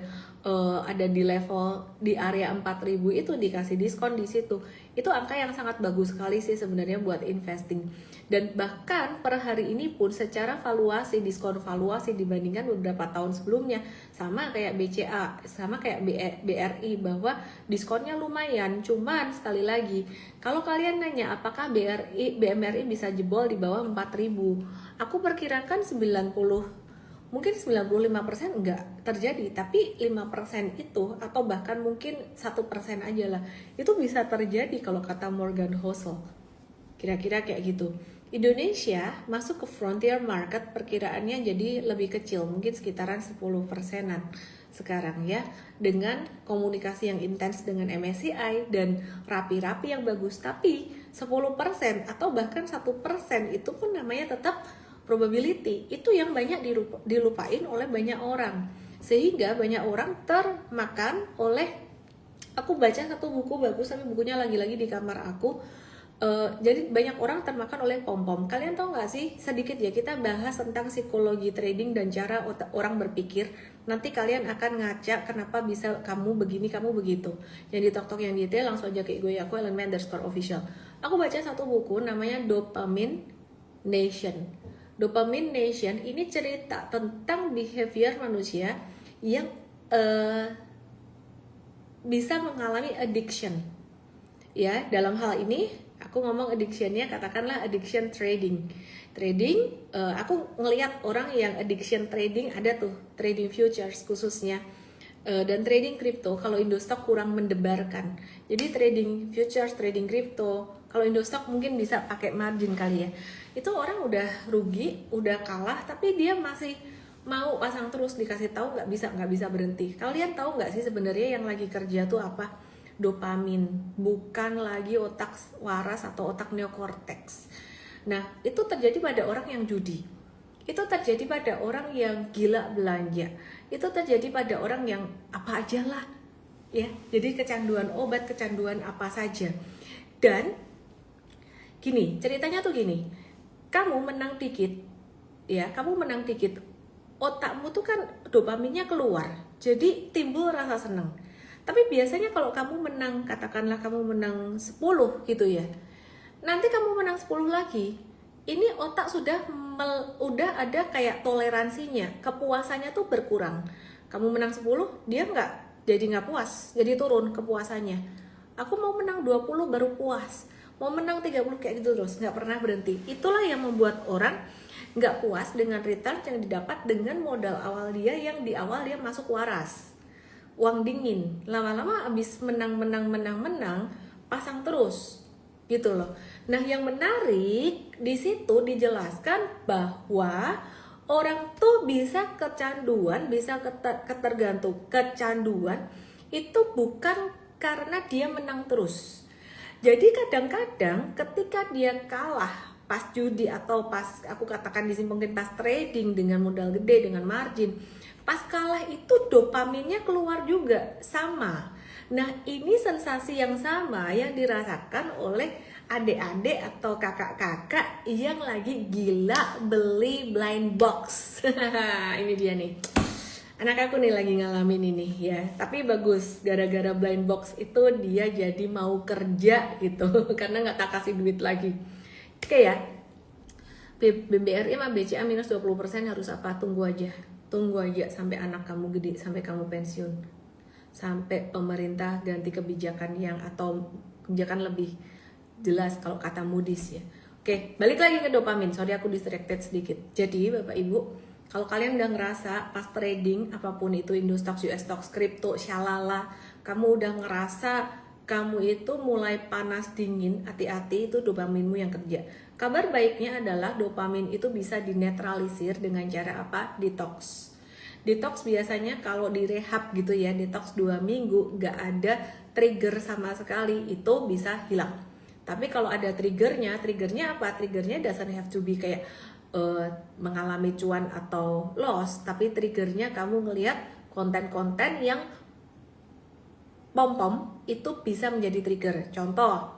di level di area 4000 itu dikasih diskon di situ, itu angka yang sangat bagus sekali sih sebenarnya buat investing. Dan bahkan per hari ini pun secara valuasi, diskon valuasi dibandingkan beberapa tahun sebelumnya sama kayak BCA, sama kayak BRI, bahwa diskonnya lumayan. Cuman sekali lagi, kalau kalian nanya apakah BMRI bisa jebol di bawah 4000, aku perkirakan 90, mungkin 95% enggak terjadi, tapi 5% itu atau bahkan mungkin 1% aja lah, itu bisa terjadi kalau kata Morgan Housel. Kira-kira kayak gitu. Indonesia masuk ke frontier market perkiraannya jadi lebih kecil, mungkin sekitaran 10%-an sekarang ya, dengan komunikasi yang intens dengan MSCI dan rapi-rapi yang bagus. Tapi 10% atau bahkan 1% itu pun namanya tetap probability. Itu yang banyak dilupain oleh banyak orang, sehingga banyak orang termakan oleh, aku baca satu buku bagus tapi bukunya lagi-lagi di kamar aku. Jadi banyak orang termakan oleh pom-pom. Kalian tahu nggak sih, sedikit ya kita bahas tentang psikologi trading dan cara orang berpikir. Nanti kalian akan ngaca kenapa bisa kamu begini, kamu begitu. Yang di Tok-Tok yang detail langsung aja ke gue, aku Ellen Menderscore Official. Aku baca satu buku namanya Dopamine Nation. Dopamine Nation ini cerita tentang behavior manusia yang bisa mengalami addiction. Ya, dalam hal ini aku ngomong addictionnya katakanlah addiction trading. Aku ngelihat orang yang addiction trading, ada tuh trading futures khususnya. Dan trading kripto, kalau Indostok kurang mendebarkan. Jadi trading futures, trading kripto, kalau Indostok mungkin bisa pakai margin kali ya. Itu orang udah rugi, udah kalah, tapi dia masih mau pasang terus, dikasih tahu nggak bisa berhenti. Kalian tahu nggak sih sebenarnya yang lagi kerja tuh apa? Dopamin, bukan lagi otak waras atau otak neokortex. Nah, itu terjadi pada orang yang judi. Itu terjadi pada orang yang gila belanja. Itu terjadi pada orang yang apa aja lah. Ya, jadi kecanduan obat, kecanduan apa saja. Dan gini, ceritanya tuh gini. Kamu menang dikit, ya, kamu menang dikit. Otakmu tuh kan dopaminnya keluar. Jadi timbul rasa senang. Tapi biasanya kalau kamu menang, katakanlah kamu menang 10 gitu ya. Nanti kamu menang 10 lagi, ini otak udah ada kayak toleransinya, kepuasannya tuh berkurang. Kamu menang 10, dia nggak puas, jadi turun kepuasannya. Aku mau menang 20 baru puas, mau menang 30 kayak gitu terus, nggak pernah berhenti. Itulah yang membuat orang nggak puas dengan return yang didapat dengan modal awal dia, yang di awal dia masuk waras, uang dingin. Lama-lama abis menang, pasang terus gitu loh. Nah, yang menarik di situ dijelaskan bahwa orang tuh bisa kecanduan, bisa kecanduan itu bukan karena dia menang terus. Jadi kadang-kadang ketika dia kalah pas judi atau pas, aku katakan di sini mungkin pas trading dengan modal gede, dengan margin, pas kalah itu dopaminnya keluar juga sama. Nah, ini sensasi yang sama yang dirasakan oleh adik-adik atau kakak-kakak yang lagi gila beli blind box. Ini dia nih. Anak aku nih lagi ngalamin ini ya. Tapi bagus, gara-gara blind box itu dia jadi mau kerja gitu. Karena nggak tak kasih duit lagi. Oke ya. BBRI sama BCA minus 20% harus apa? Tunggu aja sampai anak kamu gede, sampai kamu pensiun, sampai pemerintah ganti kebijakan atau kebijakan lebih jelas kalau kata Moody's ya. Oke, balik lagi ke dopamin. Sorry aku distracted sedikit. Jadi Bapak Ibu, kalau kalian udah ngerasa pas trading apapun itu, Indostocks, US Stocks, kripto, shalala, kamu udah ngerasa kamu itu mulai panas dingin, hati-hati, itu dopaminmu yang kerja. Kabar baiknya adalah dopamin itu bisa dinetralisir dengan cara apa? Detox. Detox biasanya kalau direhab gitu ya, detox 2 minggu gak ada trigger sama sekali, itu bisa hilang. Tapi kalau ada triggernya apa? Triggernya doesn't have to be kayak mengalami cuan atau loss, tapi triggernya kamu ngelihat konten-konten yang pom-pom itu bisa menjadi trigger. Contoh,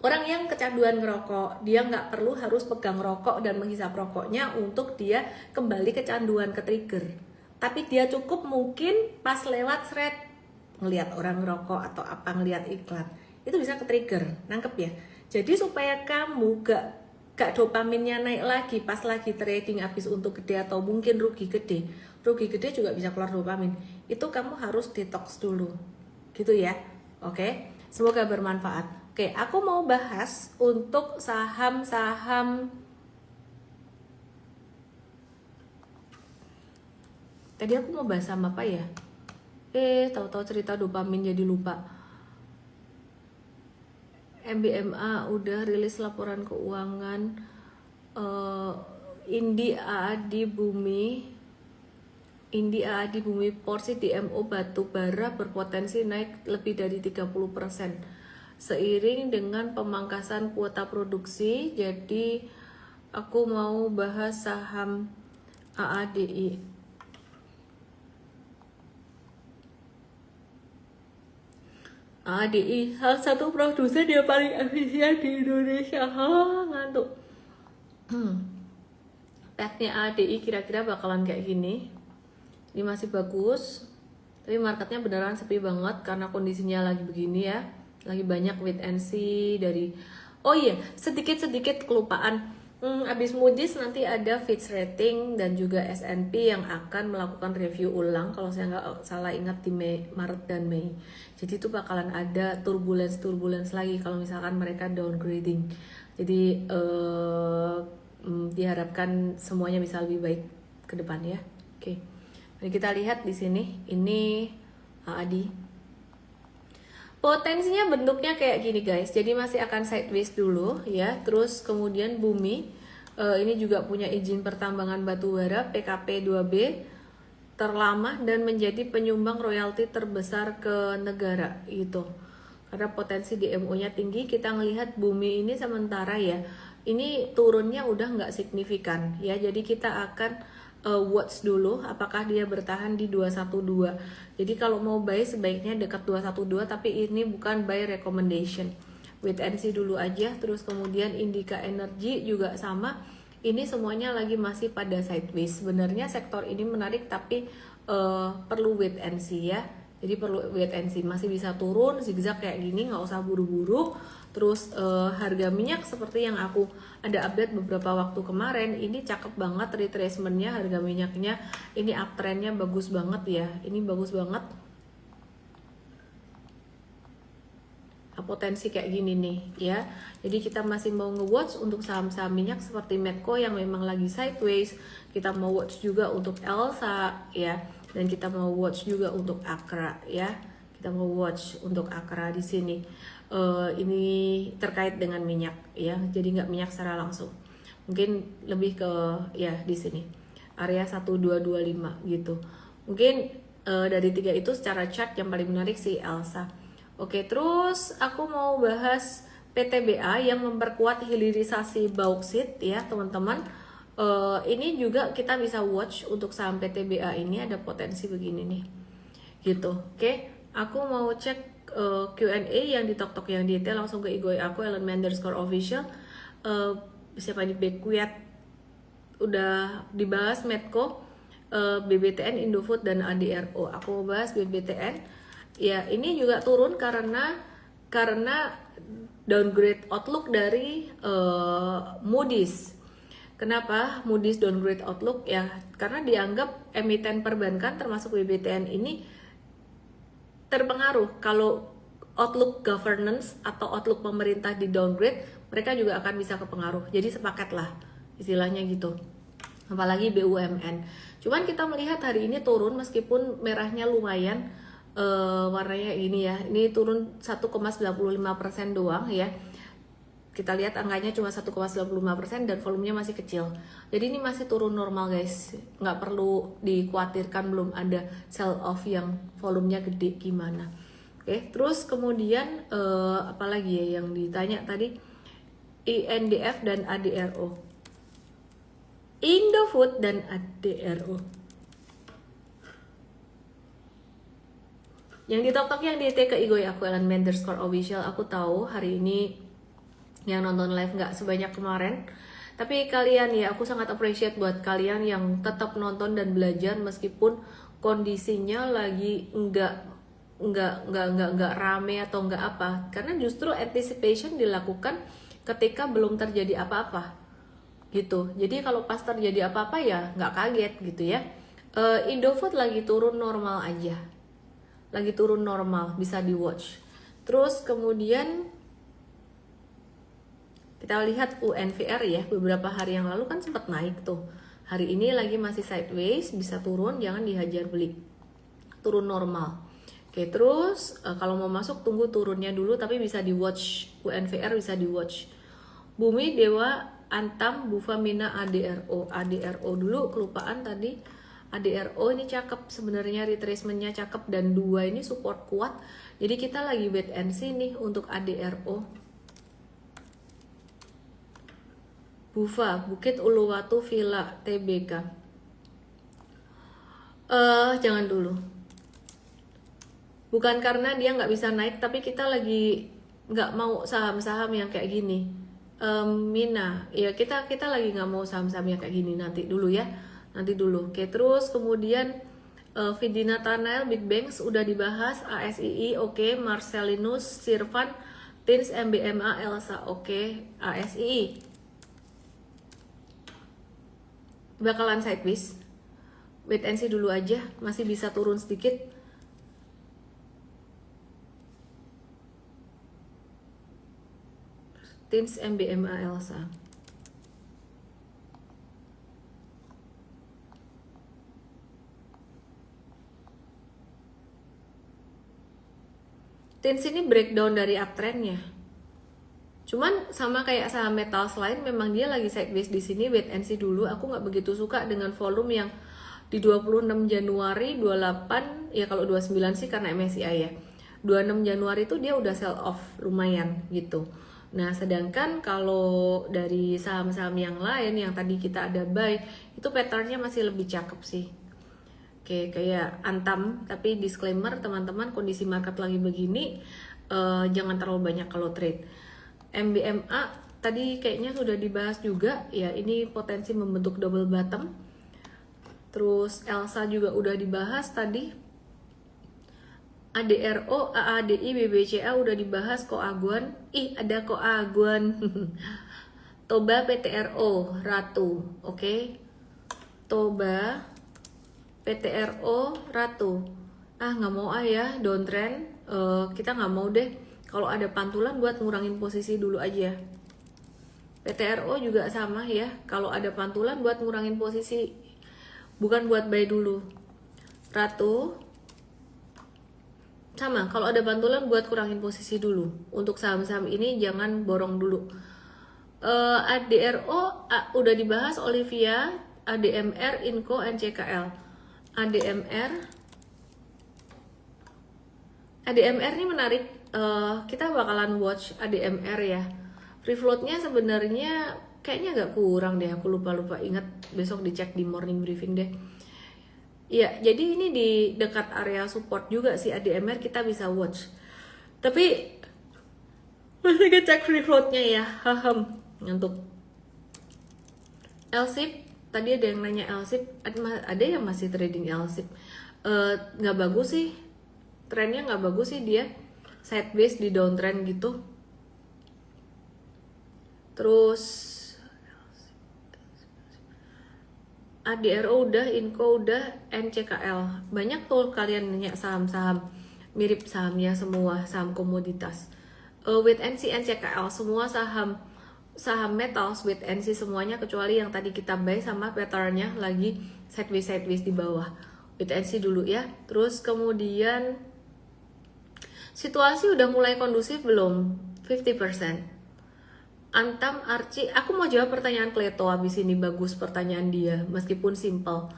orang yang kecanduan ngerokok, dia nggak perlu harus pegang rokok dan menghisap rokoknya untuk dia kembali kecanduan ke trigger. Tapi dia cukup mungkin pas lewat thread, ngelihat orang ngerokok atau apa, ngelihat iklan, itu bisa ke trigger, nangkep ya. Jadi supaya kamu gak dopaminnya naik lagi pas lagi trading habis untung gede atau mungkin rugi gede juga bisa keluar dopamin. Itu kamu harus detox dulu, gitu ya. Oke, semoga bermanfaat. Oke, aku mau bahas untuk saham-saham. Tadi aku mau bahas sama apa ya? Tahu-tahu cerita dopamin jadi lupa. MBMA udah rilis laporan keuangan. Indi AAD Bumi porsi DMO batu bara berpotensi naik lebih dari 30% seiring dengan pemangkasan kuota produksi. Jadi aku mau bahas saham AADI. ADI, salah satu produsen yang paling efisien di Indonesia. Ngantuk. Packnya ADI kira-kira bakalan kayak gini. Ini masih bagus, tapi marketnya beneran sepi banget karena kondisinya lagi begini ya. Lagi banyak wait and see dari. Oh iya, sedikit kelupaan. Abis Moody's nanti ada Fitch Rating dan juga S&P yang akan melakukan review ulang kalau saya nggak salah ingat di Maret dan Mei. Jadi itu bakalan ada turbulence lagi kalau misalkan mereka downgrading. Jadi diharapkan semuanya bisa lebih baik ke depan ya. Oke. Jadi kita lihat di sini, ini Adi. Potensinya bentuknya kayak gini guys. Jadi masih akan sideways dulu ya. Terus kemudian bumi ini juga punya izin pertambangan batubara PKP 2B terlama dan menjadi penyumbang royalti terbesar ke negara gitu. Karena potensi DMO-nya tinggi, kita ngelihat bumi ini sementara ya, ini turunnya udah nggak signifikan ya. Jadi kita akan watch dulu apakah dia bertahan di 212. Jadi kalau mau buy sebaiknya dekat 212, tapi ini bukan buy recommendation. Wait and see dulu aja. Terus kemudian Indika Energy juga sama. Ini semuanya lagi masih pada sideways. Sebenarnya sektor ini menarik tapi perlu wait and see ya. Jadi perlu wait and see, masih bisa turun zigzag kayak gini, nggak usah buru-buru. Terus harga minyak seperti yang aku ada update beberapa waktu kemarin, ini cakep banget retracementnya, harga minyaknya ini uptrendnya bagus banget ya, ini bagus banget. Potensi kayak gini nih ya. Jadi kita masih mau nge-watch untuk saham-saham minyak seperti Medco yang memang lagi sideways. Kita mau watch juga untuk Elsa ya, dan kita mau watch juga untuk Akra ya. Kita mau watch untuk Akra di sini. Ini terkait dengan minyak ya. Jadi nggak minyak secara langsung. Mungkin lebih ke ya di sini. Area 1225 gitu. Mungkin dari tiga itu secara chart yang paling menarik sih Elsa. Oke, terus aku mau bahas PTBA yang memperkuat hilirisasi bauksit ya teman-teman. Ini juga kita bisa watch untuk saham PTBA ini, ada potensi begini nih gitu. Oke, aku mau cek Q&A yang di tok-tok yang detail, langsung ke IG aku ellen_official. Siapa di Bequet udah dibahas Medco, BBTN, Indofood dan ADRO. Aku mau bahas BBTN. Ya, ini juga turun karena downgrade outlook dari Moody's. Kenapa Moody's downgrade outlook? Ya, karena dianggap emiten perbankan termasuk BBTN ini terpengaruh kalau outlook governance atau outlook pemerintah di downgrade, mereka juga akan bisa kepengaruh. Jadi sepakat lah istilahnya gitu. Apalagi BUMN. Cuman kita melihat hari ini turun meskipun merahnya lumayan. Warnanya ini ya, ini turun 1,95% doang ya. Kita lihat angkanya cuma 1,95% dan volumenya masih kecil. Jadi ini masih turun normal guys, nggak perlu dikhawatirkan belum ada sell off yang volumenya gede gimana. Oke, terus kemudian apalagi ya yang ditanya tadi, INDF dan ADRO, Indofood dan ADRO. Yang di tok-tok yang di ke IG aku ellen_official. Aku tahu hari ini yang nonton live nggak sebanyak kemarin, tapi kalian ya, aku sangat appreciate buat kalian yang tetap nonton dan belajar meskipun kondisinya lagi nggak rame atau nggak apa, karena justru anticipation dilakukan ketika belum terjadi apa-apa gitu. Jadi kalau pas terjadi apa-apa ya nggak kaget gitu ya. Indofood lagi turun normal aja, lagi turun normal, bisa di watch. Terus kemudian kita lihat UNVR ya, beberapa hari yang lalu kan sempat naik tuh. Hari ini lagi masih sideways, bisa turun, jangan dihajar beli, turun normal. Oke, terus kalau mau masuk tunggu turunnya dulu, tapi bisa di watch. UNVR bisa di watch. Bumi, Dewa, Antam, Bufamina, ADRO dulu, kelupaan tadi. ADRO ini cakep sebenarnya, retracementnya cakep dan dua ini support kuat. Jadi kita lagi wait and see nih untuk ADRO. Bufa, Bukit Uluwatu Villa TBK. Jangan dulu. Bukan karena dia nggak bisa naik, tapi kita lagi nggak mau saham-saham yang kayak gini. Mina, ya kita lagi nggak mau saham-saham yang kayak gini, nanti dulu ya. Nanti dulu. Oke, terus kemudian Vidina Tanael, Big Banks udah dibahas, ASII oke, Marcelinus, Sirvan, Tins, MBMA, Elsa oke, ASII bakalan sideways. Wait and see dulu aja, masih bisa turun sedikit. Tins, MBMA, Elsa. Tins ini breakdown dari uptrendnya. Cuman sama kayak saham metals lain, memang dia lagi sideways di sini, wait and see dulu. Aku nggak begitu suka dengan volume yang di 26 Januari, 28, ya kalau 29 sih karena MSCI ya. 26 Januari itu dia udah sell off lumayan gitu. Nah, sedangkan kalau dari saham-saham yang lain yang tadi kita ada buy, itu patternnya masih lebih cakep sih. Oke, kayak Antam, tapi disclaimer teman-teman, kondisi market lagi begini, jangan terlalu banyak kalau trade. MBMA tadi kayaknya sudah dibahas juga, ya ini potensi membentuk double bottom. Terus Elsa juga udah dibahas tadi. ADRO, AADI, BBCA udah dibahas, Koaguan. Ada Koaguan. Toba, PTRO, Ratu, oke. Toba, PTRO, Ratu. Nggak mau ya, downtrend. Kita nggak mau deh. Kalau ada pantulan buat ngurangin posisi dulu aja. PTRO juga sama ya. Kalau ada pantulan buat ngurangin posisi, bukan buat buy dulu. Ratu sama, kalau ada pantulan buat kurangin posisi dulu. Untuk saham-saham ini jangan borong dulu. ADRO udah dibahas, Olivia, ADMR, Inco, NCKL. ADMR ini menarik. Kita bakalan watch ADMR ya. Free floatnya sebenarnya kayaknya agak kurang deh. Aku lupa ingat, besok dicek di morning briefing deh. Ya, jadi ini di dekat area support juga sih ADMR, kita bisa watch. Tapi masih ngecek free floatnya ya. Untuk LSIP, tadi ada yang nanya LSIP, ada yang masih trading LSIP. Nggak bagus sih, trennya nggak bagus sih, dia sideways di downtrend gitu. Terus ADRO udah, Inco udah, NCKL. Banyak tuh kalian nanya saham-saham mirip sahamnya semua, saham komoditas. Wait and see, NCKL, semua saham metals wait and see semuanya, kecuali yang tadi kita buy sama patternnya lagi sideways di bawah. Wait and see dulu ya. Terus kemudian situasi udah mulai kondusif belum? 50%. Antam, Arci, aku mau jawab pertanyaan Kleto habis ini, bagus pertanyaan dia meskipun simple.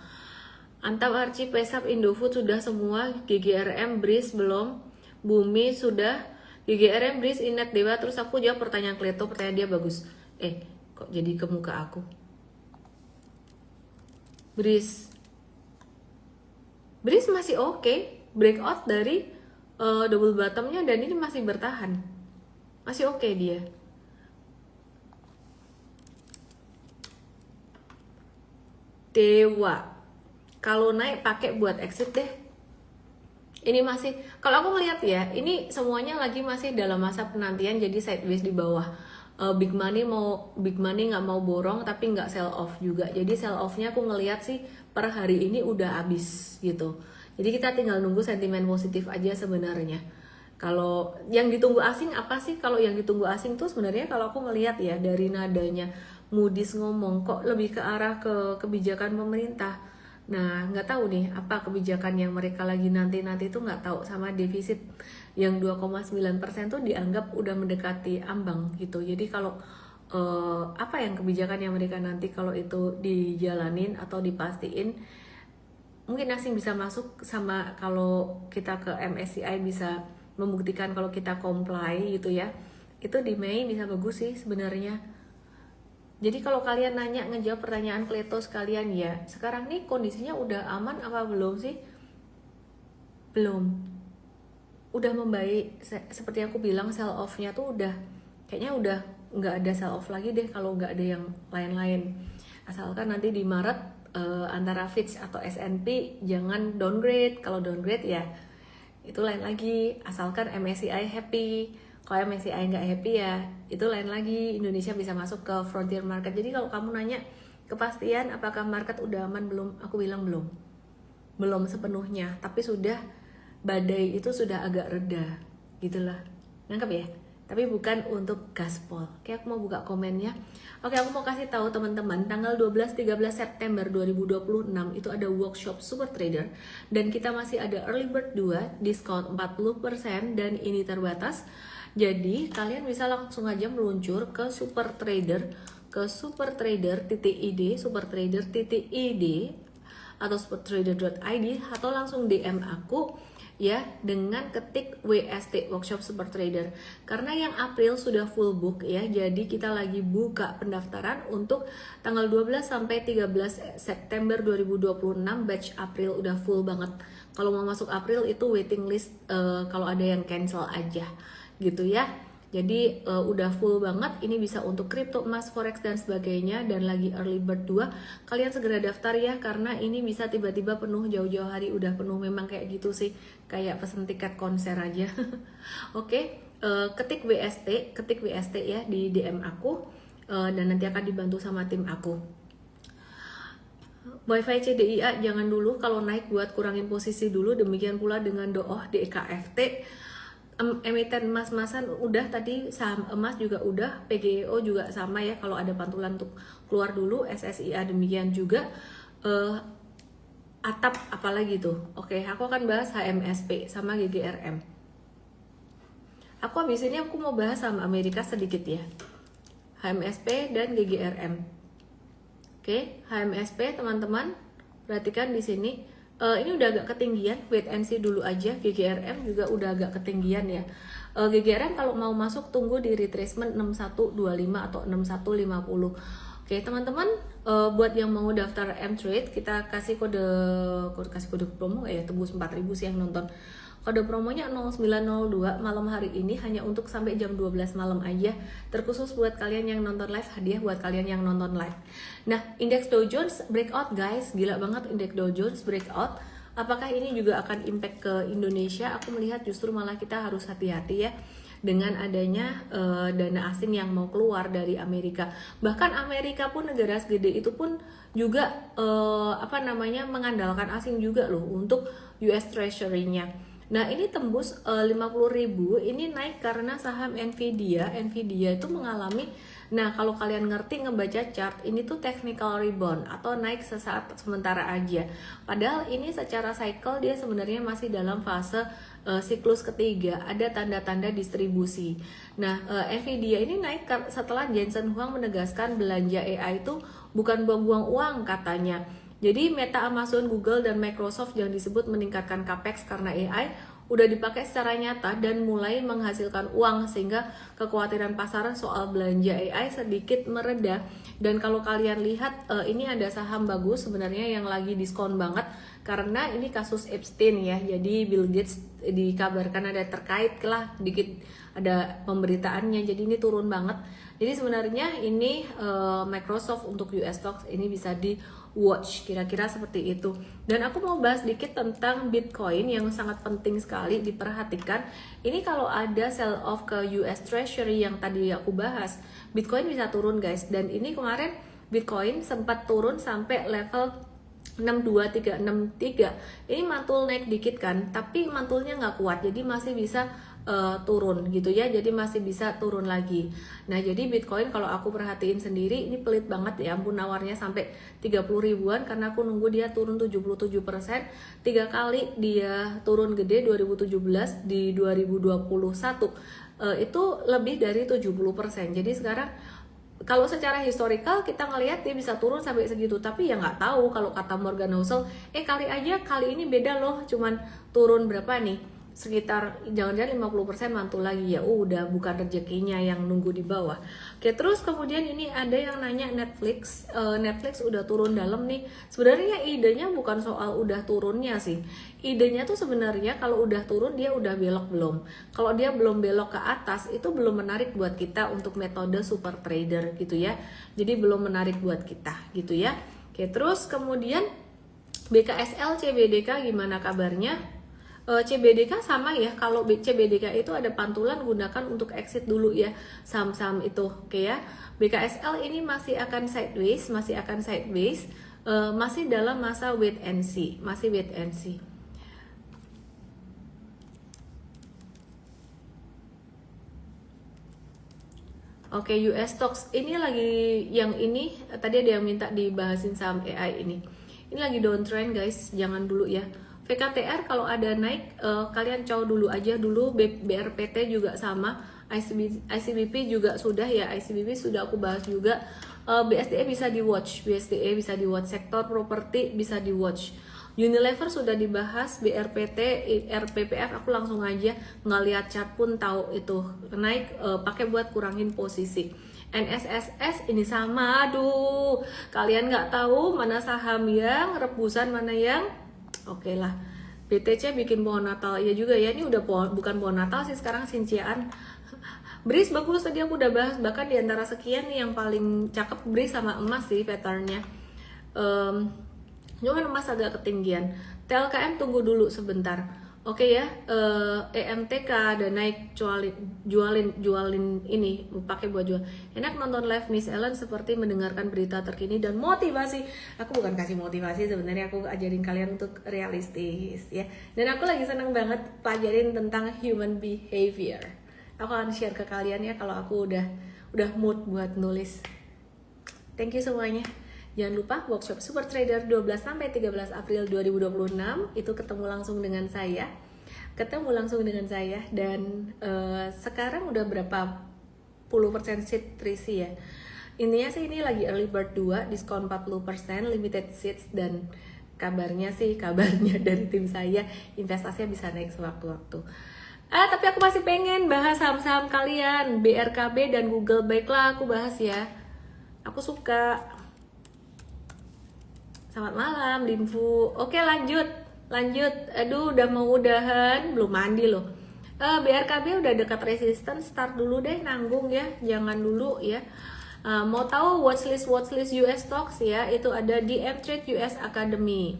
Antam, Arci, Pesap, Indofood sudah semua, GGRM, Breeze belum, Bumi sudah, GGRM, Breeze, Inet, Dewa. Terus aku jawab pertanyaan Kleto, pertanyaan dia bagus. Kok jadi ke muka aku? Breeze masih oke, breakout dari double bottomnya, dan ini masih bertahan, masih oke dia. Dewa, kalau naik pakai buat exit deh. Ini masih, kalau aku ngeliat ya, ini semuanya lagi masih dalam masa penantian, jadi sideways di bawah. Big money nggak mau borong, tapi nggak sell off juga. Jadi sell offnya aku ngeliat sih per hari ini udah habis gitu. Jadi kita tinggal nunggu sentimen positif aja sebenarnya. Kalau yang ditunggu asing apa sih? Kalau yang ditunggu asing tuh sebenarnya kalau aku ngeliat ya dari nadanya Moody's ngomong kok lebih ke arah ke kebijakan pemerintah. Nah, nggak tahu nih apa kebijakan yang mereka lagi nanti tuh, nggak tahu. Sama defisit yang 2,9% tuh dianggap udah mendekati ambang gitu. Jadi kalau apa yang kebijakan yang mereka nanti kalau itu dijalanin atau dipastiin, mungkin asing bisa masuk, sama kalau kita ke MSCI bisa membuktikan kalau kita comply gitu ya. Itu di Mei bisa bagus sih sebenarnya. Jadi kalau kalian nanya ngejawab pertanyaan Kleto sekalian ya, sekarang nih kondisinya udah aman apa belum sih? Belum. Udah membaik. Seperti aku bilang, sell off-nya tuh udah, kayaknya udah nggak ada sell off lagi deh kalau nggak ada yang lain-lain. Asalkan nanti di Maret antara Fitch atau S&P jangan downgrade. Kalau downgrade ya itu lain lagi. Asalkan MSCI happy. Kalau MSCI nggak happy ya itu lain lagi. Indonesia bisa masuk ke frontier market. Jadi kalau kamu nanya kepastian apakah market udah aman belum, aku bilang belum sepenuhnya, tapi sudah badai itu sudah agak reda gitulah. Nangkep ya? tapi bukan untuk gaspol. Oke, aku mau buka komennya. Oke, aku mau kasih tahu teman-teman, tanggal 12-13 September 2026 itu ada workshop Super Trader dan kita masih ada early bird 2 diskon 40% dan ini terbatas. Jadi kalian bisa langsung aja meluncur ke Super Trader, ke supertrader.id, supertrader.id atau supertrader.id atau langsung DM aku ya dengan ketik WST Workshop Super Trader. Karena yang April sudah full book ya, jadi kita lagi buka pendaftaran untuk tanggal 12 sampai 13 September 2026. Batch April udah full banget. Kalau mau masuk April itu waiting list kalau ada yang cancel aja gitu ya. Jadi udah full banget. Ini bisa untuk kripto, emas, forex dan sebagainya, dan lagi early bird 2. Kalian segera daftar ya, karena ini bisa tiba-tiba penuh jauh-jauh hari udah penuh. Memang kayak gitu sih, kayak pesen tiket konser aja. Oke, ketik WST ya di DM aku, dan nanti akan dibantu sama tim aku. WiFi CDIA jangan dulu, kalau naik buat kurangin posisi dulu. Demikian pula dengan DOOH DKFT. Emiten emas-emasan udah tadi, saham emas juga udah, PGEO juga sama ya, kalau ada pantulan untuk keluar dulu. SSIA demikian juga. Atap apalagi tuh. Oke, aku akan bahas HMSP sama GGRM. Aku habis ini aku mau bahas sama Amerika sedikit ya, HMSP dan GGRM. Oke, HMSP teman-teman perhatikan di sini. Ini udah agak ketinggian, wait and see dulu aja. GGRM juga udah agak ketinggian ya. GGRM kalau mau masuk tunggu di retracement 6125 atau 6150. Oke teman-teman, buat yang mau daftar M-Trade, kita kasih kode promo ya, tembus 4000 sih yang nonton. Kode promonya 0902 malam hari ini hanya untuk sampai jam 12 malam aja. Terkhusus buat kalian yang nonton live, hadiah buat kalian yang nonton live. Nah, indeks Dow Jones breakout guys, gila banget indeks Dow Jones breakout. Apakah ini juga akan impact ke Indonesia? Aku melihat justru malah kita harus hati-hati ya dengan adanya dana asing yang mau keluar dari Amerika. Bahkan Amerika pun, negara segede itu pun juga mengandalkan asing juga loh untuk US Treasury-nya. Nah ini tembus 50.000, ini naik karena saham Nvidia itu mengalami, nah kalau kalian ngerti ngebaca chart, ini tuh technical rebound atau naik sesaat sementara aja. Padahal ini secara cycle dia sebenarnya masih dalam fase siklus ketiga, ada tanda-tanda distribusi. Nah Nvidia ini naik setelah Jensen Huang menegaskan belanja AI itu bukan buang-buang uang katanya. Jadi Meta, Amazon, Google, dan Microsoft yang disebut meningkatkan capex karena AI udah dipakai secara nyata dan mulai menghasilkan uang, sehingga kekhawatiran pasar soal belanja AI sedikit mereda. Dan kalau kalian lihat ini ada saham bagus sebenarnya yang lagi diskon banget karena ini kasus Epstein ya. Jadi Bill Gates dikabarkan ada terkait lah, dikit ada pemberitaannya, jadi ini turun banget. Jadi sebenarnya ini Microsoft untuk US stocks ini bisa di watch, kira-kira seperti itu. Dan aku mau bahas dikit tentang Bitcoin yang sangat penting sekali diperhatikan. Ini kalau ada sell off ke US Treasury yang tadi aku bahas, Bitcoin bisa turun guys. Dan ini kemarin Bitcoin sempat turun sampai level 62363. Ini mantul naik dikit kan, tapi mantulnya nggak kuat, jadi masih bisa turun gitu ya, jadi masih bisa turun lagi. Nah jadi Bitcoin kalau aku perhatiin sendiri ini pelit banget ya ampun, nawarnya sampai 30 ribuan karena aku nunggu dia turun 77%. 3 kali dia turun gede, 2017 di 2021 itu lebih dari 70%. Jadi sekarang kalau secara historical kita ngelihat dia bisa turun sampai segitu, tapi ya nggak tahu kalau kata Morgan Housel, kali ini beda loh, cuman turun berapa nih? Sekitar jangan-jangan 50% mantul lagi ya, udah bukan rezekinya yang nunggu di bawah. Oke, terus kemudian ini ada yang nanya Netflix, Netflix udah turun dalam nih. Sebenarnya idenya bukan soal udah turunnya sih, idenya tuh sebenarnya kalau udah turun dia udah belok belum. Kalau dia belum belok ke atas itu belum menarik buat kita untuk metode super trader gitu ya, jadi belum menarik buat kita gitu ya. Oke, terus kemudian BKSL CBDK gimana kabarnya? CBDK sama ya, kalau CBDK itu ada pantulan, gunakan untuk exit dulu ya saham-saham itu. Oke ya, BKSL ini masih akan sideways, masih dalam masa wait and see, Oke, US stocks ini lagi yang ini tadi ada yang minta dibahasin saham AI ini. Ini lagi downtrend guys, jangan dulu ya. VKTR kalau ada naik kalian cow dulu aja dulu. BRPT juga sama, ICBP juga sudah ya, ICBP sudah aku bahas juga. BSDE bisa di watch, BSDE bisa di watch, sektor properti bisa di watch. Unilever sudah dibahas, BRPT, RPPF aku langsung aja nggak lihat chart pun tahu itu naik, pakai buat kurangin posisi. NSSS ini sama, aduh kalian nggak tahu mana saham yang rebusan mana yang oke lah. BTC bikin pohon Natal ya juga ya, ini udah bukan pohon Natal sih sekarang, sinciaan. BRIS bagus tadi aku udah bahas, bahkan di antara sekian nih yang paling cakep BRIS sama emas sih patternnya. Cuman emas agak ketinggian. TLKM tunggu dulu sebentar. Oke ya, EMTK ada naik, jualin ini pakai buat jual. Enak nonton live Miss Ellen seperti mendengarkan berita terkini dan motivasi. Aku bukan kasih motivasi sebenarnya, aku ajarin kalian untuk realistis ya. Dan aku lagi seneng banget pelajarin tentang human behavior. Aku akan share ke kalian ya kalau aku udah mood buat nulis. Thank you semuanya. Jangan lupa workshop Super Trader 12-13 April 2026 itu ketemu langsung dengan saya. Dan sekarang udah berapa puluh persen seat terisi ya. Intinya sih ini lagi early bird 2, diskon 40%, limited seats, dan kabarnya dari tim saya investasinya bisa naik sewaktu-waktu. Tapi aku masih pengen bahas saham-saham kalian, BRKB dan Google, baiklah aku bahas ya. Aku suka. Selamat malam, Limfu. Oke, lanjut. Aduh, udah mau udahan, belum mandi loh. BRKB udah dekat resistance, start dulu deh, nanggung ya, jangan dulu ya. Mau tahu watchlist US stocks ya, itu ada di M-Trade US Academy.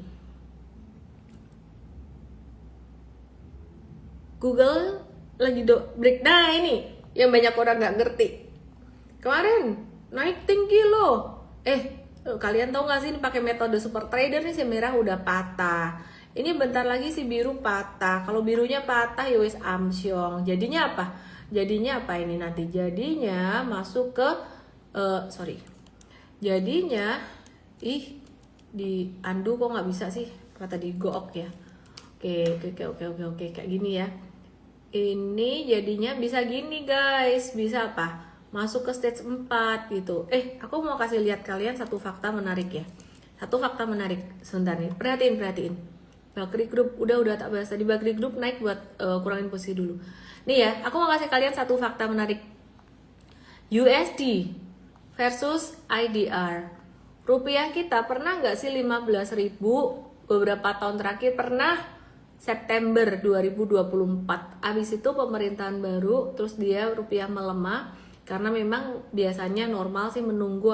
Google lagi break. Nah ini yang banyak orang nggak ngerti. Kemarin naik tinggi loh. Kalian tahu nggak sih ini pakai metode super trader nih, si merah udah patah. Ini bentar lagi si biru patah. Kalau birunya patah ya wis amsyong. Jadinya apa? Ini nanti jadinya masuk ke Jadinya di undo kok nggak bisa sih? Kata di gook ya. Oke kayak gini ya. Ini jadinya bisa gini guys. Bisa apa? Masuk ke stage 4 gitu. Aku mau kasih lihat kalian satu fakta menarik ya. Sebentar nih, perhatiin. Bakri Group udah tak bahas tadi. Bakri Group naik buat kurangin posisi dulu. Nih ya, aku mau kasih kalian satu fakta menarik. USD versus IDR. Rupiah kita pernah nggak sih 15.000 beberapa tahun terakhir? Pernah. September 2024. Abis itu pemerintahan baru, terus dia rupiah melemah. Karena memang biasanya normal sih menunggu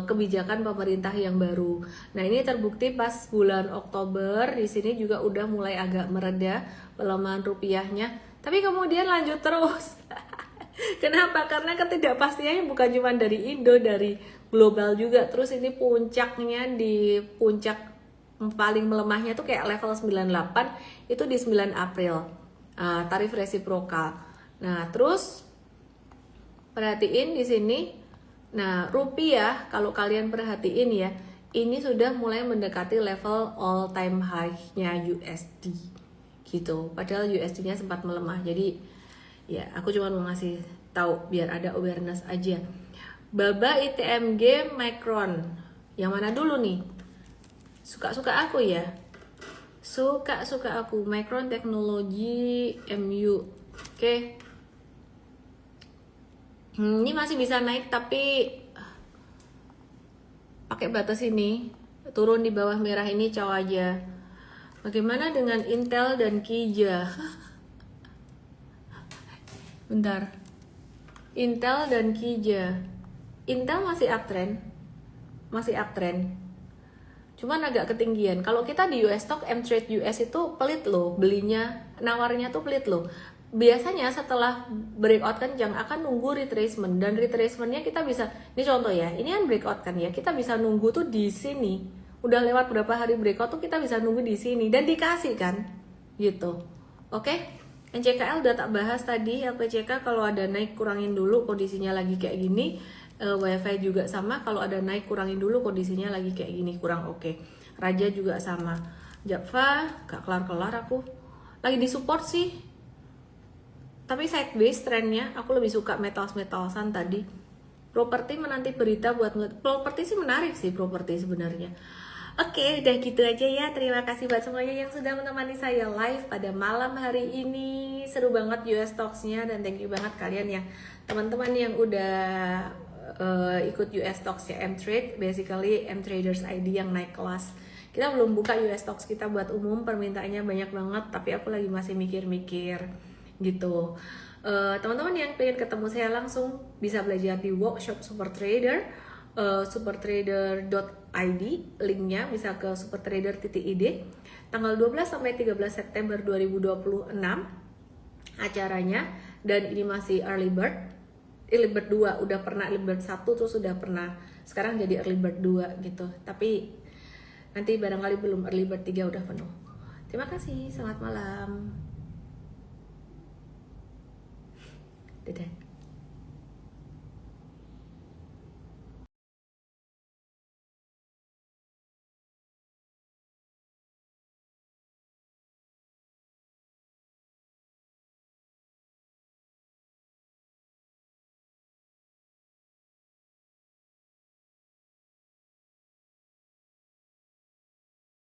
kebijakan pemerintah yang baru. Nah ini terbukti pas bulan Oktober di sini juga udah mulai agak mereda pelemahan rupiahnya. Tapi kemudian lanjut terus. Kenapa? Karena ketidakpastiannya bukan cuma dari Indo, dari global juga. Terus ini puncaknya di puncak paling melemahnya tuh kayak level 98 itu di 9 April. Tarif resiprokal. Nah terus perhatiin di sini. Nah, rupiah kalau kalian perhatiin ya, ini sudah mulai mendekati level all time high-nya USD. Gitu. Padahal USD-nya sempat melemah. Jadi ya, aku cuma mau ngasih tahu biar ada awareness aja. Baba ITMG Micron. Yang mana dulu nih? Suka-suka aku ya. Suka aku Micron Technology MU. Oke. Ini masih bisa naik tapi pakai batas ini, turun di bawah merah ini caw aja. Bagaimana dengan Intel dan Kija? Bentar. Intel dan Kija. Intel masih uptrend. Cuman agak ketinggian. Kalau kita di US stock M-Trade US itu pelit loh, belinya, nawarnya tuh pelit loh. Biasanya setelah breakout kencang akan nunggu retracement, dan retracementnya kita bisa, ini contoh ya, ini kan breakout kan ya, kita bisa nunggu tuh di sini. Udah lewat berapa hari breakout tuh kita bisa nunggu di sini dan dikasih kan, gitu. Oke? NCKL udah tak bahas tadi. LPCK kalau ada naik kurangin dulu, kondisinya lagi kayak gini. WiFi juga sama, kalau ada naik kurangin dulu, kondisinya lagi kayak gini, kurang oke. Raja juga sama. Java gak kelar-kelar aku. Lagi disupport sih, tapi sideways trennya. Aku lebih suka metals-metalsan tadi. Properti menanti berita buat properti sih, menarik sih properti sebenarnya. Oke, udah gitu aja ya. Terima kasih buat semuanya yang sudah menemani saya live pada malam hari ini. Seru banget US Talks-nya, dan thank you banget kalian yang teman-teman yang udah ikut US Talks-nya M-Trade, basically M-Traders ID yang naik kelas. Kita belum buka US Talks kita buat umum, permintaannya banyak banget, tapi aku lagi masih mikir-mikir gitu. Teman-teman yang pengen ketemu saya langsung bisa belajar di workshop Super Trader, supertrader.id, linknya bisa ke supertrader.id. Tanggal 12 sampai 13 September 2026 acaranya, dan ini masih early bird. Early bird 2 udah pernah, early bird 1 terus udah pernah, sekarang jadi early bird 2 gitu. Tapi nanti barangkali belum early bird 3 udah penuh. Terima kasih, selamat malam. Dadah.